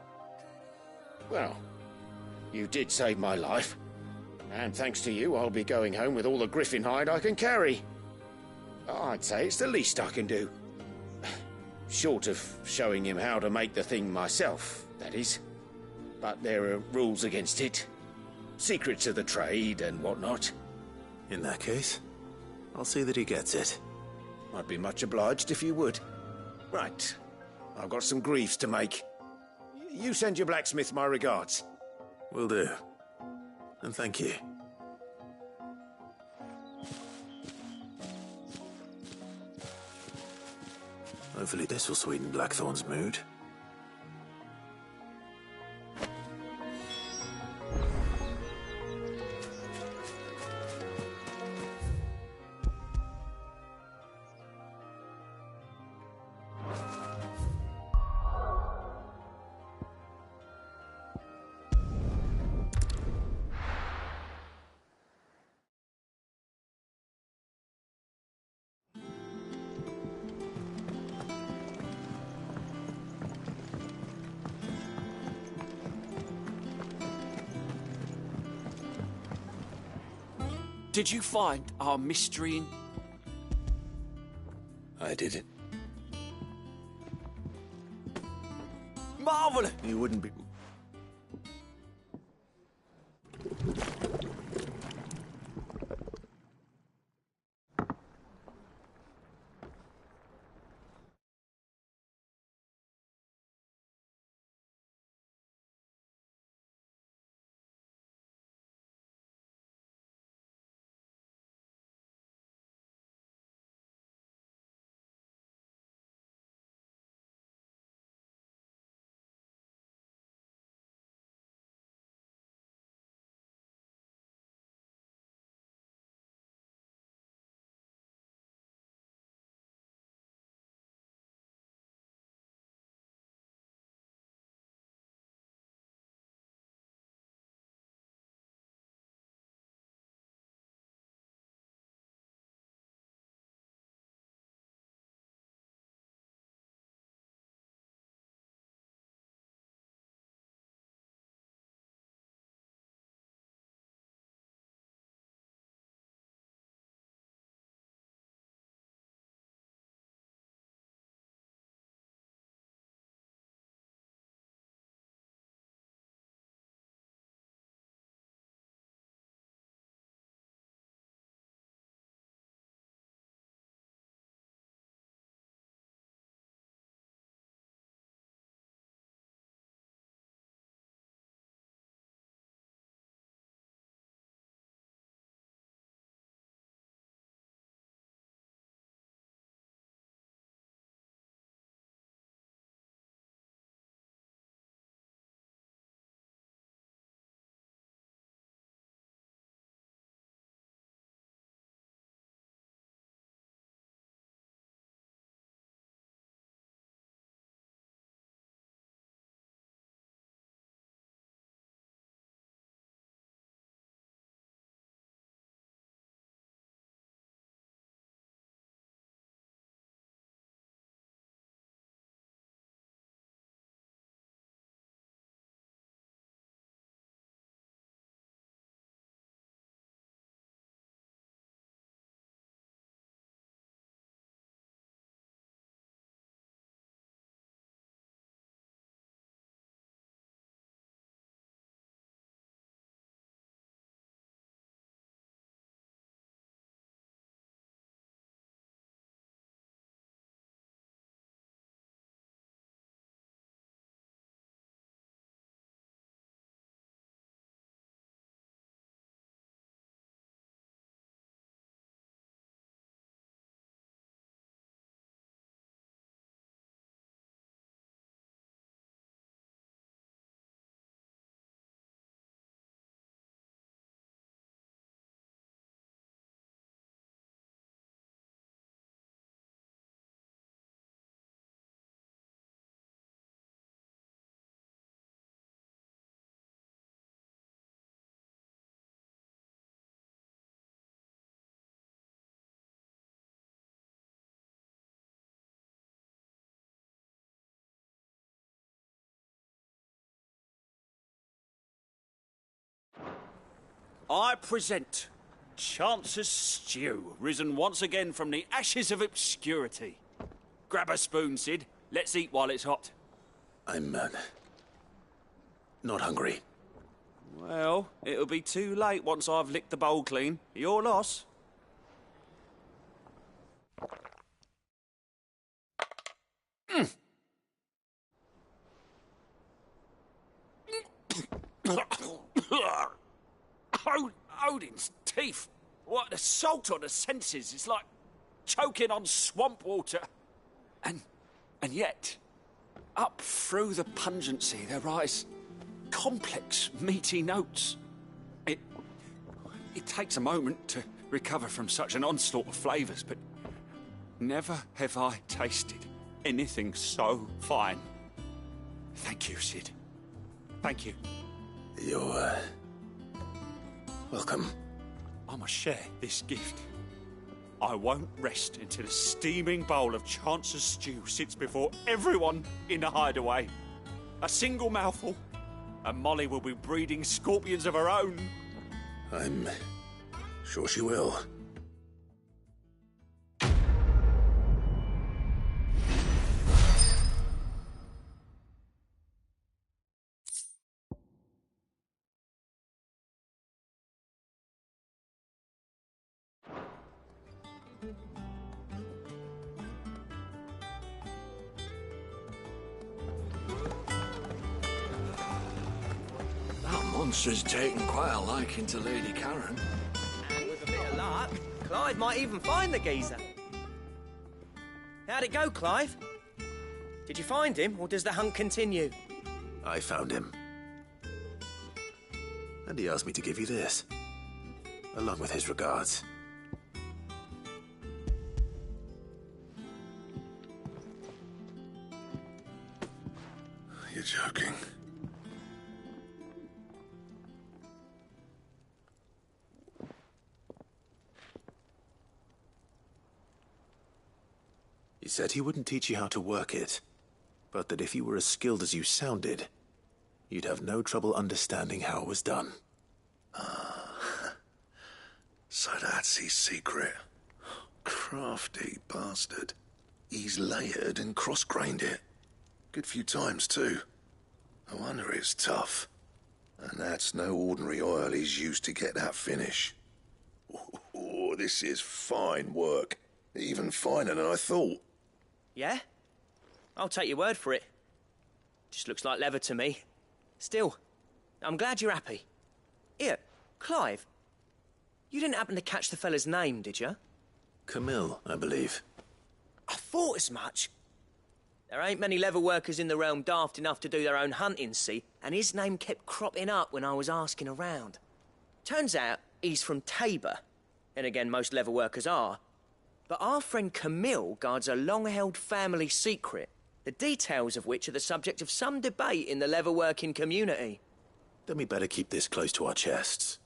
Well, you did save my life. And thanks to you, I'll be going home with all the griffin hide I can carry. I'd say it's the least I can do. Short of showing him how to make the thing myself, that is. But there are rules against it. Secrets of the trade and whatnot. In that case, I'll see that he gets it. I'd be much obliged if you would. Right. I've got some greaves to make. You send your blacksmith my regards. Will do. And thank you. Hopefully this will sweeten Blackthorn's mood. Did you find our mystery in... I did it. Marvelous! You wouldn't be... I present Chance's Stew, risen once again from the ashes of obscurity. Grab a spoon, Sid. Let's eat while it's hot. I'm, not hungry. Well, it'll be too late once I've licked the bowl clean. Your loss. Odin's teeth. What, the salt on the senses. It's like choking on swamp water. And yet, up through the pungency, there rise complex, meaty notes. It takes a moment to recover from such an onslaught of flavours, but never have I tasted anything so fine. Thank you, Sid. Thank you. You're, welcome. I must share this gift. I won't rest until a steaming bowl of Chance's Stew sits before everyone in the hideaway. A single mouthful, and Molly will be breeding scorpions of her own. I'm sure she will. Monster's taken quite a liking to Lady Karen. And with a bit of luck, Clive might even find the geezer. How'd it go, Clive? Did you find him, or does the hunt continue? I found him. And he asked me to give you this, along with his regards. You're joking. He said he wouldn't teach you how to work it, but that if you were as skilled as you sounded, you'd have no trouble understanding how it was done. So that's his secret. Crafty bastard. He's layered and cross-grained it. Good few times, too. No wonder it's tough. And that's no ordinary oil he's used to get that finish. Oh, this is fine work. Even finer than I thought. Yeah? I'll take your word for it. Just looks like leather to me. Still, I'm glad you're happy. Here, Clive, you didn't happen to catch the fella's name, did you? Camille, I believe. I thought as much. There ain't many leather workers in the realm daft enough to do their own hunting, see, and his name kept cropping up when I was asking around. Turns out he's from Tabor, and again, most leather workers are. But our friend Camille guards a long-held family secret, the details of which are the subject of some debate in the leather-working community. Then we better keep this close to our chests.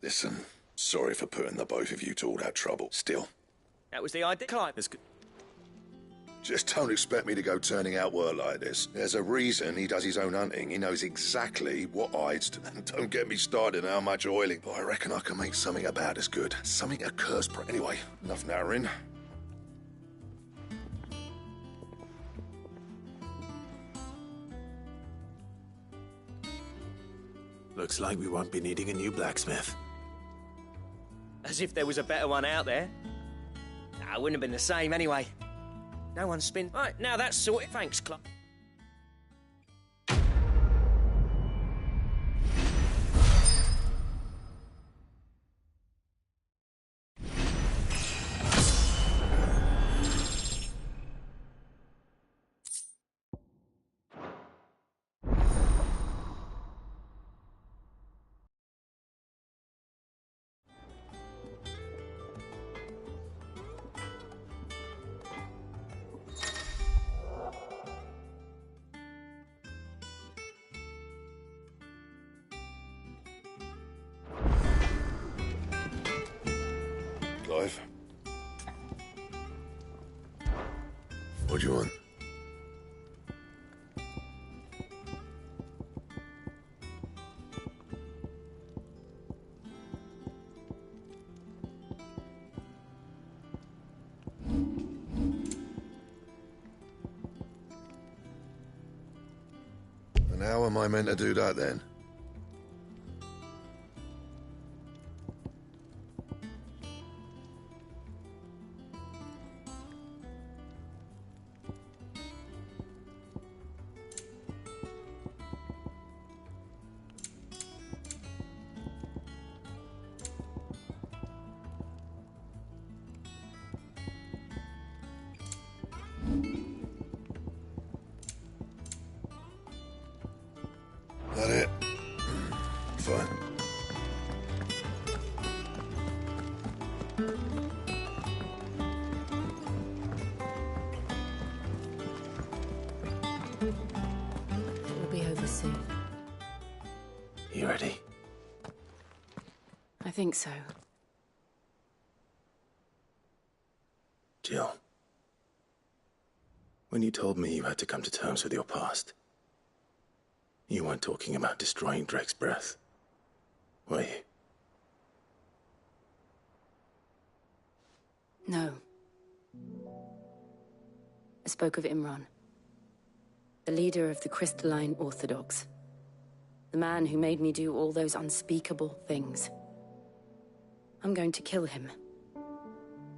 Listen, sorry for putting the both of you to all that trouble. Still. That was the idea, Clive. Just don't expect me to go turning out work like this. There's a reason he does his own hunting. He knows exactly what hides. And don't get me started on how much oiling. But I reckon I can make something about as good. Something occurs. Anyway, enough narrowing. Looks like we won't be needing a new blacksmith. As if there was a better one out there. Nah, it wouldn't have been the same anyway. No one's been... Right, now that's sorted. Thanks, Clive. Clive? What do you want? And how am I meant to do that then? That it? Fine. It will be over soon. You ready? I think so. Jill. When you told me you had to come to terms with your past, you weren't talking about destroying Drake's breath, were you? No. I spoke of Imran, the leader of the Crystalline Orthodox. The man who made me do all those unspeakable things. I'm going to kill him.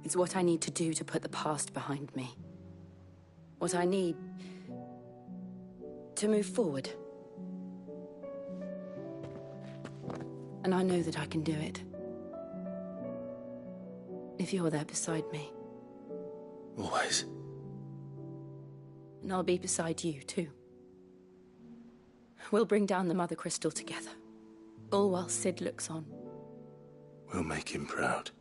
It's what I need to do to put the past behind me. What I need to move forward. And I know that I can do it. If you're there beside me. Always. And I'll be beside you, too. We'll bring down the Mother Crystal together. All while Sid looks on. We'll make him proud.